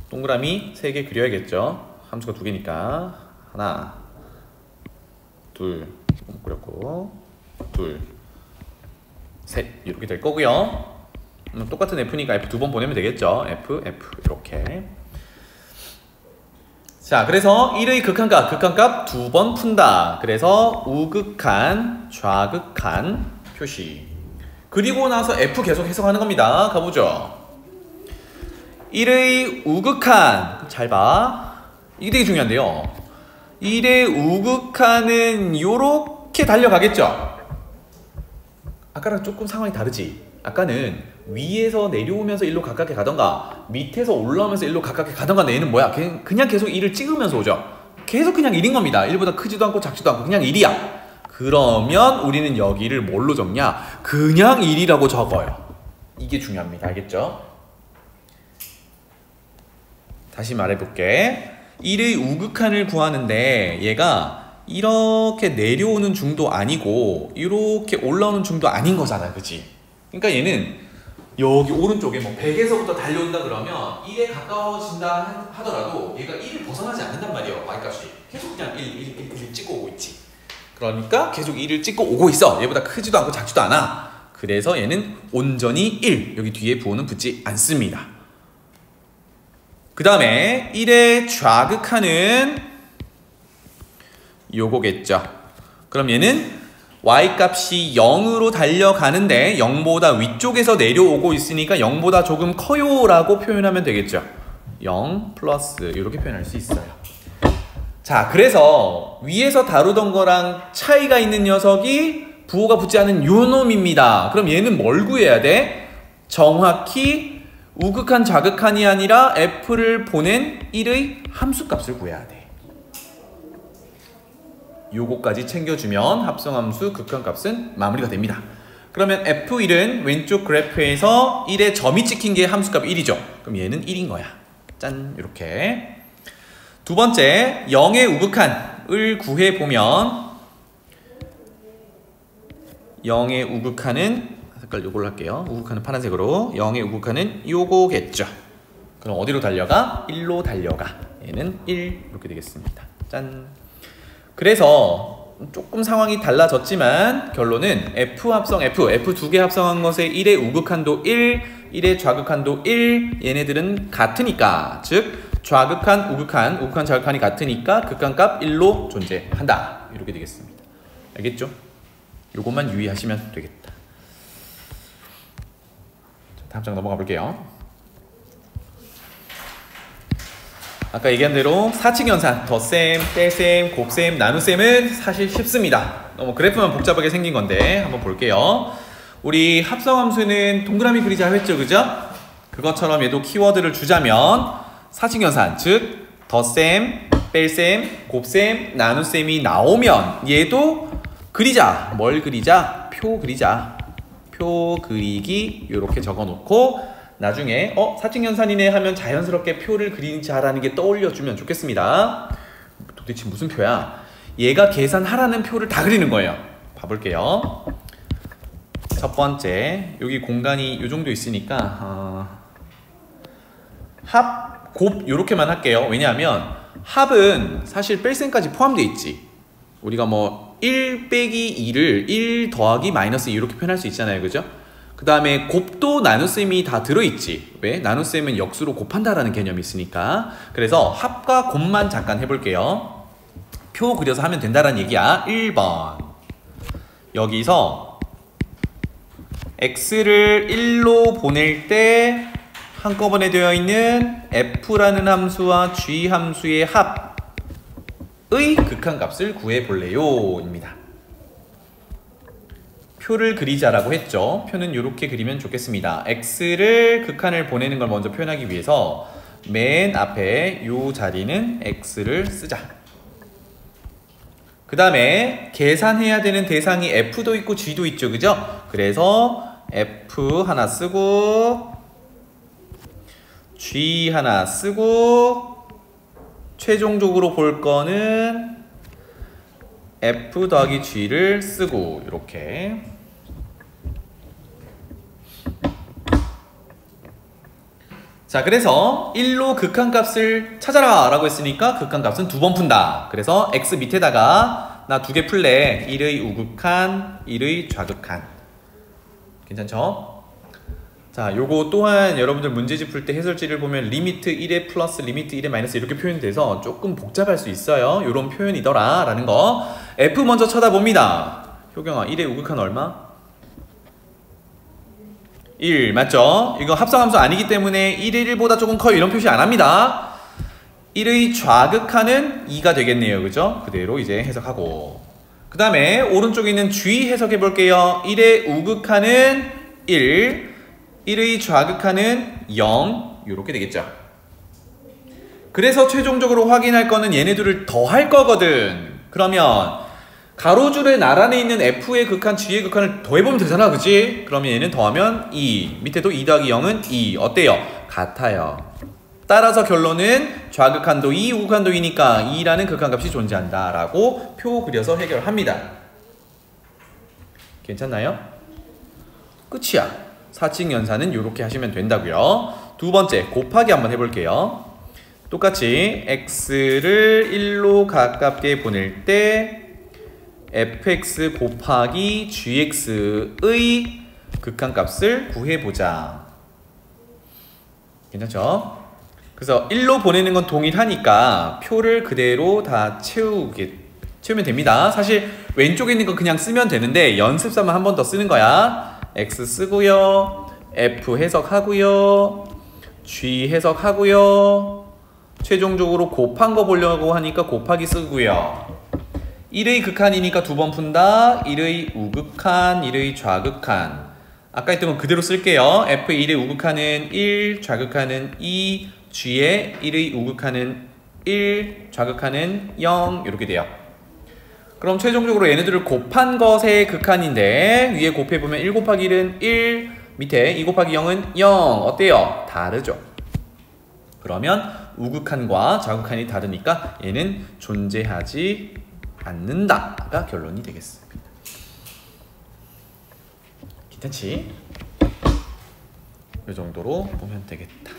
동그라미 3개 그려야겠죠. 함수가 2개니까 하나, 둘, 그렸고 둘, 셋, 이렇게 될 거고요. 똑같은 f니까 f 2번 보내면 되겠죠. f, f 이렇게. 자, 그래서 1의 극한값 2번 푼다. 그래서 우극한, 좌극한 표시. 그리고 나서 f 계속 해석하는 겁니다. 가보죠. 1의 우극한, 잘 봐. 이게 되게 중요한데요. 1의 우극한은 요렇게 달려가겠죠? 아까랑 조금 상황이 다르지? 아까는 위에서 내려오면서 1로 가깝게 가던가 밑에서 올라오면서 1로 가깝게 가던가, 얘는 뭐야? 그냥 계속 1을 찍으면서 오죠? 계속 그냥 1인 겁니다. 1보다 크지도 않고 작지도 않고 그냥 1이야. 그러면 우리는 여기를 뭘로 적냐? 그냥 1이라고 적어요. 이게 중요합니다. 알겠죠? 다시 말해볼게. 1의 우극한을 구하는데 얘가 이렇게 내려오는 중도 아니고 이렇게 올라오는 중도 아닌 거잖아, 그치? 그러니까 얘는 여기 오른쪽에 뭐 100에서부터 달려온다 그러면 1에 가까워진다 하더라도 얘가 1을 벗어나지 않는단 말이에요. y값이 계속 그냥 1 찍고 오고 있지. 그러니까 계속 1을 찍고 오고 있어. 얘보다 크지도 않고 작지도 않아. 그래서 얘는 온전히 1, 여기 뒤에 부호는 붙지 않습니다. 그 다음에 1의 좌극한은 요거겠죠. 그럼 얘는 y값이 0으로 달려가는데 0보다 위쪽에서 내려오고 있으니까 0보다 조금 커요 라고 표현하면 되겠죠. 0 플러스 이렇게 표현할 수 있어요. 자, 그래서 위에서 다루던 거랑 차이가 있는 녀석이 부호가 붙지 않은 요 놈입니다. 그럼 얘는 뭘 구해야 돼? 정확히 우극한 좌극한이 아니라 f를 보낸 1의 함수값을 구해야 돼. 요거까지 챙겨주면 합성함수 극한값은 마무리가 됩니다. 그러면 f1은 왼쪽 그래프에서 1에 점이 찍힌 게 함수값 1이죠. 그럼 얘는 1인 거야. 짠, 이렇게. 두 번째, 0의 우극한을 구해보면 0의 우극한은 색깔 요걸로 할게요. 우극한은 파란색으로. 0의 우극한은 요거겠죠. 그럼 어디로 달려가? 1로 달려가. 얘는 1 이렇게 되겠습니다. 짠. 그래서 조금 상황이 달라졌지만 결론은 f 합성 f 두 개 합성한 것의 1의 우극한도 1, 1의 좌극한도 1, 얘네들은 같으니까, 즉 좌극한, 우극한, 좌극한이 같으니까 극한값 1로 존재한다. 이렇게 되겠습니다. 알겠죠? 요것만 유의하시면 되겠다. 다음 장 넘어가 볼게요. 아까 얘기한 대로 사칙연산, 덧셈, 뺄셈, 곱셈, 나눗셈은 사실 쉽습니다. 너무 그래프만 복잡하게 생긴 건데 한번 볼게요. 우리 합성함수는 동그라미 그리자 했죠, 그죠? 그것처럼 얘도 키워드를 주자면 사칙연산, 즉 덧셈, 뺄셈, 곱셈, 나눗셈이 나오면 얘도 그리자. 뭘 그리자? 표 그리자. 표 그리기 이렇게 적어놓고 나중에 사칙연산이네 하면 자연스럽게 표를 그리자라는 게 떠올려주면 좋겠습니다. 도대체 무슨 표야? 얘가 계산하라는 표를 다 그리는 거예요. 봐볼게요. 첫 번째, 여기 공간이 이 정도 있으니까 합, 곱 요렇게만 할게요. 왜냐하면 합은 사실 뺄셈까지 포함되어 있지. 우리가 뭐 1 빼기 2를 1 더하기 마이너스 2 이렇게 표현할 수 있잖아요. 그죠? 그 다음에 곱도 나눗셈이 다 들어있지. 왜? 나눗셈은 역수로 곱한다라는 개념이 있으니까. 그래서 합과 곱만 잠깐 해볼게요. 표 그려서 하면 된다라는 얘기야. 1번. 여기서 x를 1로 보낼 때 한꺼번에 되어 있는 f라는 함수와 g 함수의 합의 극한값을 구해볼래요 입니다. 표를 그리자라고 했죠. 표는 이렇게 그리면 좋겠습니다. x를 극한을 보내는 걸 먼저 표현하기 위해서 맨 앞에 이 자리는 x를 쓰자. 그 다음에 계산해야 되는 대상이 f도 있고 g도 있죠. 그죠? 그래서 f 하나 쓰고 g 하나 쓰고 최종적으로 볼 거는 f 더하기 g를 쓰고 이렇게. 자, 그래서 1로 극한값을 찾아라 라고 했으니까 극한값은 2번 푼다. 그래서 x 밑에다가 나 2개 풀래. 1의 우극한, 1의 좌극한. 괜찮죠? 자, 요거 또한 여러분들 문제집 풀 때 해설지를 보면 리미트 1에 플러스 리미트 1에 마이너스 이렇게 표현돼서 조금 복잡할 수 있어요. 요런 표현이더라 라는 거. f 먼저 쳐다봅니다. 효경아, 1의 우극한 얼마? 1 맞죠? 이거 합성함수 아니기 때문에 1의 1보다 조금 커요 이런 표시 안 합니다. 1의 좌극한은 2가 되겠네요. 그죠? 그대로 이제 해석하고, 그 다음에 오른쪽에 있는 g 해석해 볼게요. 1의 우극한은 1, 1의 좌극한은 0 이렇게 되겠죠. 그래서 최종적으로 확인할 거는 얘네들을 더할 거거든. 그러면 가로줄에 나란히 있는 f의 극한, g의 극한을 더해보면 되잖아. 그치? 그러면 얘는 더하면 2, 밑에도 2 더하기 0은 2. 어때요? 같아요. 따라서 결론은 좌극한도 2, 우극한도 2니까 2라는 극한값이 존재한다 라고 표 그려서 해결합니다. 괜찮나요? 끝이야. 사칙연산은 이렇게 하시면 된다고요. 두 번째, 곱하기 한번 해볼게요. 똑같이 x를 1로 가깝게 보낼 때 fx 곱하기 gx의 극한값을 구해보자. 괜찮죠? 그래서 1로 보내는 건 동일하니까 표를 그대로 다 채우면 됩니다. 사실 왼쪽에 있는 거 그냥 쓰면 되는데 연습삼아 한 번 더 쓰는 거야. x 쓰고요, f 해석하고요, g 해석하고요, 최종적으로 곱한 거 보려고 하니까 곱하기 쓰고요. 1의 극한이니까 2번 푼다. 1의 우극한, 1의 좌극한. 아까 했던 건 그대로 쓸게요. f의 1의 우극한은 1, 좌극한은 2, g의 1의 우극한은 1, 좌극한은 0 이렇게 돼요. 그럼 최종적으로 얘네들을 곱한 것의 극한인데 위에 곱해보면 1 곱하기 1은 1, 밑에 2 곱하기 0은 0. 어때요? 다르죠? 그러면 우극한과 좌극한이 다르니까 얘는 존재하지 않는다가 결론이 되겠습니다. 괜찮지? 이 정도로 보면 되겠다.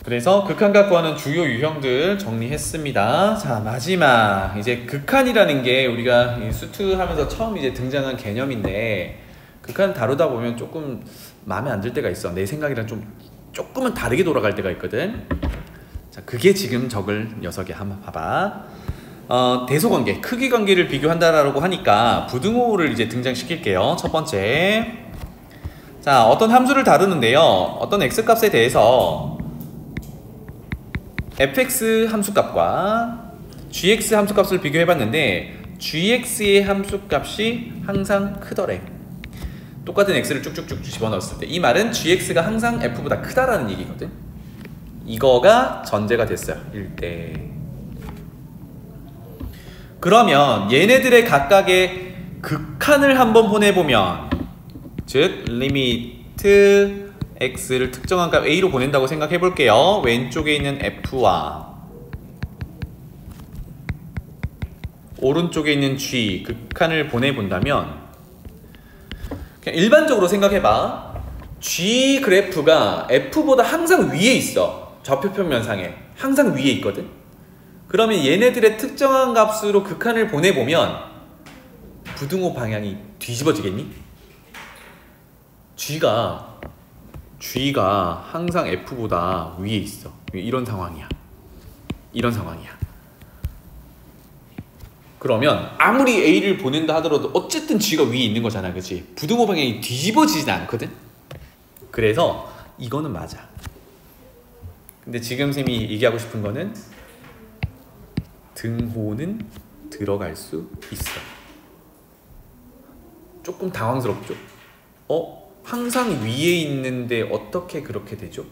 그래서 극한과 구하는 주요 유형들 정리했습니다. 자, 마지막 이제 극한이라는 게 우리가 수투 하면서 처음 이제 등장한 개념인데 극한 다루다 보면 조금 마음에 안 들 때가 있어. 내 생각이랑 조금은 다르게 돌아갈 때가 있거든. 자, 그게 지금 적을 녀석이 한번 봐봐. 대소관계, 크기 관계를 비교한다라고 하니까 부등호를 이제 등장시킬게요. 첫 번째. 자, 어떤 함수를 다루는데요. 어떤 x값에 대해서 fx 함수값과 gx 함수값을 비교해봤는데 gx의 함수값이 항상 크더래. 똑같은 x를 쭉쭉쭉 집어넣었을 때 이 말은 gx가 항상 f보다 크다라는 얘기거든. 이거가 전제가 됐어요. 1대. 그러면 얘네들의 각각의 극한을 한번 보내보면, 즉 리밋 리미트 x를 특정한 값 a로 보낸다고 생각해 볼게요. 왼쪽에 있는 f와 오른쪽에 있는 g 극한을 보내본다면 그냥 일반적으로 생각해봐. g 그래프가 f보다 항상 위에 있어. 좌표 평면상에 항상 위에 있거든. 그러면 얘네들의 특정한 값으로 극한을 보내보면 부등호 방향이 뒤집어지겠니? g가 항상 f보다 위에 있어. 이런 상황이야. 그러면 아무리 a를 보낸다 하더라도 어쨌든 g가 위에 있는 거잖아, 그치? 부등호 방향이 뒤집어지진 않거든? 그래서 이거는 맞아. 근데 지금 쌤이 얘기하고 싶은 거는 등호는 들어갈 수 있어. 조금 당황스럽죠? 항상 위에 있는데 어떻게 그렇게 되죠?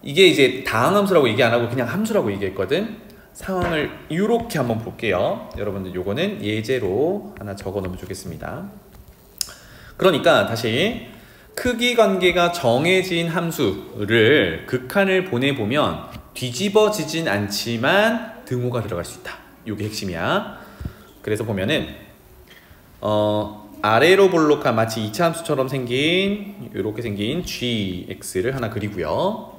이게 이제 다항함수라고 얘기 안 하고 그냥 함수라고 얘기했거든. 상황을 이렇게 한번 볼게요. 여러분들 요거는 예제로 하나 적어 놓으면 좋겠습니다. 그러니까 다시 크기 관계가 정해진 함수를 극한을 보내보면 뒤집어지진 않지만 등호가 들어갈 수 있다. 요게 핵심이야. 그래서 보면은 아래로 볼록한 마치 2차 함수처럼 생긴 이렇게 생긴 gx를 하나 그리고요.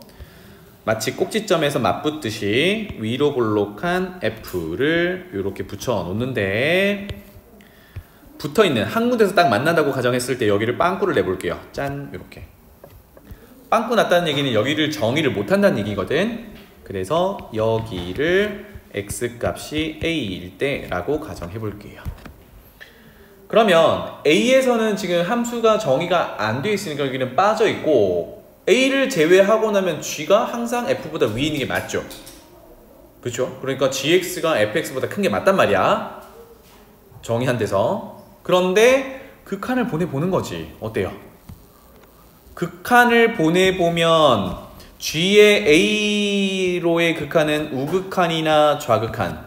마치 꼭지점에서 맞붙듯이 위로 볼록한 f를 이렇게 붙여 놓는데 붙어있는 한 군데서 딱 만난다고 가정했을 때 여기를 빵꾸를 내볼게요. 짠, 이렇게 빵꾸 났다는 얘기는 여기를 정의를 못한다는 얘기거든. 그래서 여기를 x값이 a일 때 라고 가정해볼게요. 그러면 a에서는 지금 함수가 정의가 안 되어 있으니까 여기는 빠져있고 a를 제외하고 나면 g가 항상 f보다 위에 있는 게 맞죠? 그렇죠? 그러니까 gx가 fx보다 큰 게 맞단 말이야. 정의한 데서. 그런데 극한을 보내보는 거지. 어때요? 극한을 보내보면 g의 a로의 극한은 우극한이나 좌극한,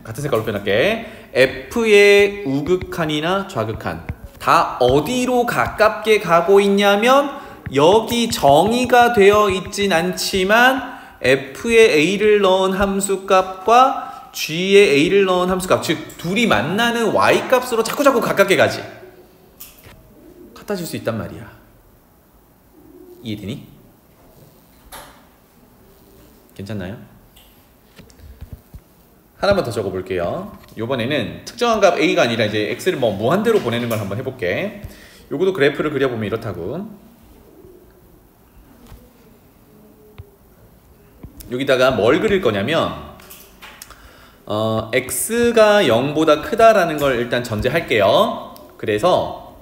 같은 색깔로 표현할게. f의 우극한이나 좌극한 다 어디로 가깝게 가고 있냐면 여기 정의가 되어 있진 않지만 f의 a를 넣은 함수값과 g의 a를 넣은 함수값, 즉 둘이 만나는 y값으로 자꾸자꾸 가깝게 가지. 같아질 수 있단 말이야. 이해되니? 괜찮나요? 하나만 더 적어볼게요. 이번에는 특정한 값 a가 아니라 이제 x를 뭐 무한대로 보내는 걸 한번 해볼게. 요것도 그래프를 그려보면 이렇다고. 여기다가 뭘 그릴 거냐면 x가 0보다 크다라는 걸 일단 전제할게요. 그래서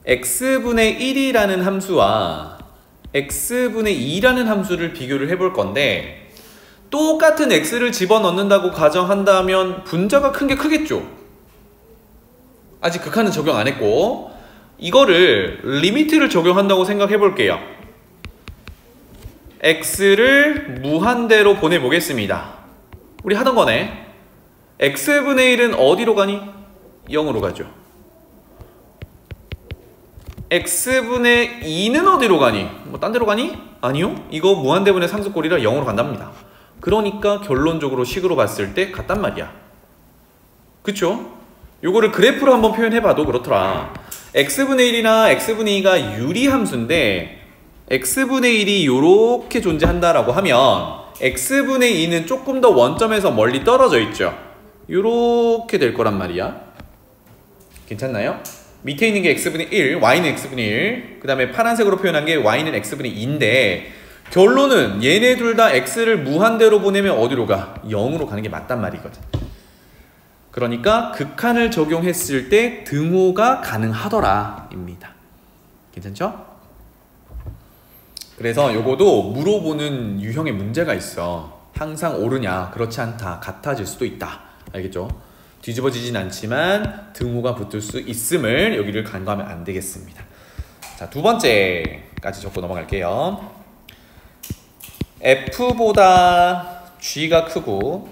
x분의 1이라는 함수와 x분의 2라는 함수를 비교를 해볼 건데 똑같은 x를 집어넣는다고 가정한다면 분자가 큰 게 크겠죠. 아직 극한은 적용 안 했고 이거를 리미트를 적용한다고 생각해 볼게요. x를 무한대로 보내보겠습니다. 우리 하던 거네. x분의 1은 어디로 가니? 0으로 가죠. x분의 2는 어디로 가니? 뭐 딴 데로 가니? 아니요. 이거 무한대분의 상수꼴이라 0으로 간답니다. 그러니까 결론적으로 식으로 봤을 때 같단 말이야. 그쵸? 요거를 그래프로 한번 표현해봐도 그렇더라. x분의 1이나 x분의 2가 유리함수인데 x분의 1이 요렇게 존재한다라고 하면 x분의 2는 조금 더 원점에서 멀리 떨어져 있죠. 요렇게 될 거란 말이야. 괜찮나요? 밑에 있는 게 x분의 1, y는 x분의 1, 그 다음에 파란색으로 표현한 게 y는 x분의 2인데 결론은 얘네 둘 다 x를 무한대로 보내면 어디로 가? 0으로 가는 게 맞단 말이거든. 그러니까 극한을 적용했을 때 등호가 가능하더라 입니다. 괜찮죠? 그래서 요거도 물어보는 유형의 문제가 있어. 항상 옳으냐? 그렇지 않다. 같아질 수도 있다. 알겠죠? 뒤집어지진 않지만 등호가 붙을 수 있음을 여기를 간과하면 안 되겠습니다. 자, 두 번째까지 적고 넘어갈게요. f보다 g가 크고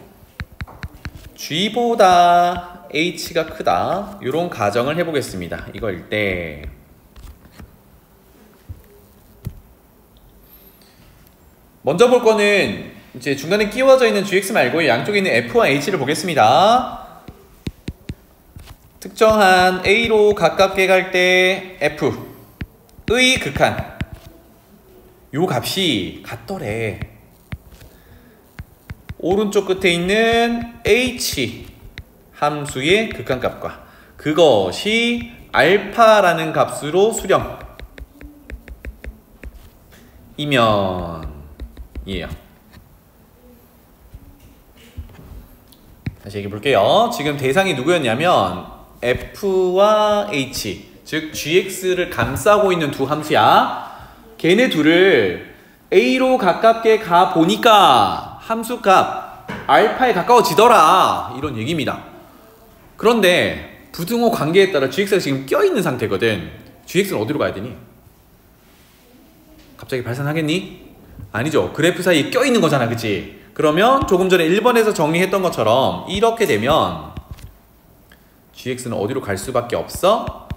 g보다 h가 크다. 이런 가정을 해보겠습니다. 이거일 때 먼저 볼 거는 이제 중간에 끼워져 있는 gx 말고 양쪽에 있는 f와 h를 보겠습니다. 특정한 a로 가깝게 갈 때 f의 극한 요 값이 같더래. 오른쪽 끝에 있는 h 함수의 극한값과 그것이 알파라는 값으로 수렴 이면이에요. 다시 얘기해 볼게요. 지금 대상이 누구였냐면 f와 h, 즉 gx를 감싸고 있는 두 함수야. 걔네 둘을 a로 가깝게 가 보니까 함수값 알파에 가까워지더라, 이런 얘기입니다. 그런데 부등호 관계에 따라 gx가 지금 껴있는 상태거든. gx는 어디로 가야 되니? 갑자기 발산하겠니? 아니죠. 그래프 사이에 껴있는 거잖아, 그치? 그러면 조금 전에 1번에서 정리했던 것처럼 이렇게 되면 gx는 어디로 갈 수밖에 없어?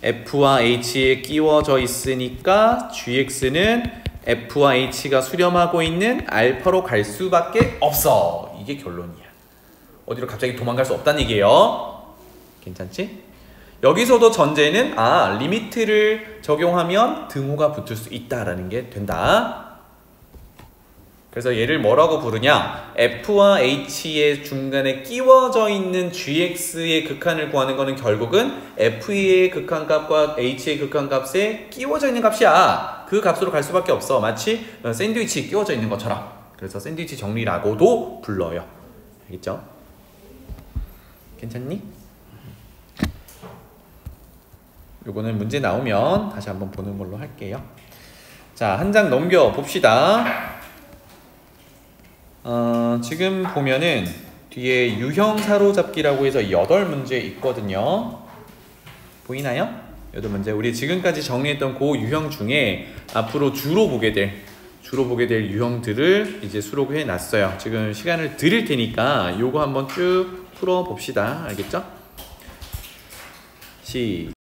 f와 h에 끼워져 있으니까 gx는 f와 h가 수렴하고 있는 알파로 갈 수밖에 없어. 이게 결론이야. 어디로 갑자기 도망갈 수 없다는 얘기예요. 괜찮지? 여기서도 전제는 리미트를 적용하면 등호가 붙을 수 있다라는 게 된다. 그래서 얘를 뭐라고 부르냐? f와 h의 중간에 끼워져 있는 gx의 극한을 구하는 거는 결국은 f의 극한값과 h의 극한값에 끼워져 있는 값이야. 그 값으로 갈 수밖에 없어. 마치 샌드위치 끼워져 있는 것처럼. 그래서 샌드위치 정리라고도 불러요. 알겠죠? 괜찮니? 요거는 문제 나오면 다시 한번 보는 걸로 할게요. 자, 한 장 넘겨 봅시다. 지금 보면은 뒤에 유형 사로잡기라고 해서 8문제 있거든요. 보이나요? 8문제. 우리 지금까지 정리했던 그 유형 중에 앞으로 주로 보게 될 유형들을 이제 수록해 놨어요. 지금 시간을 드릴 테니까 요거 한번 쭉 풀어 봅시다. 알겠죠? 시작.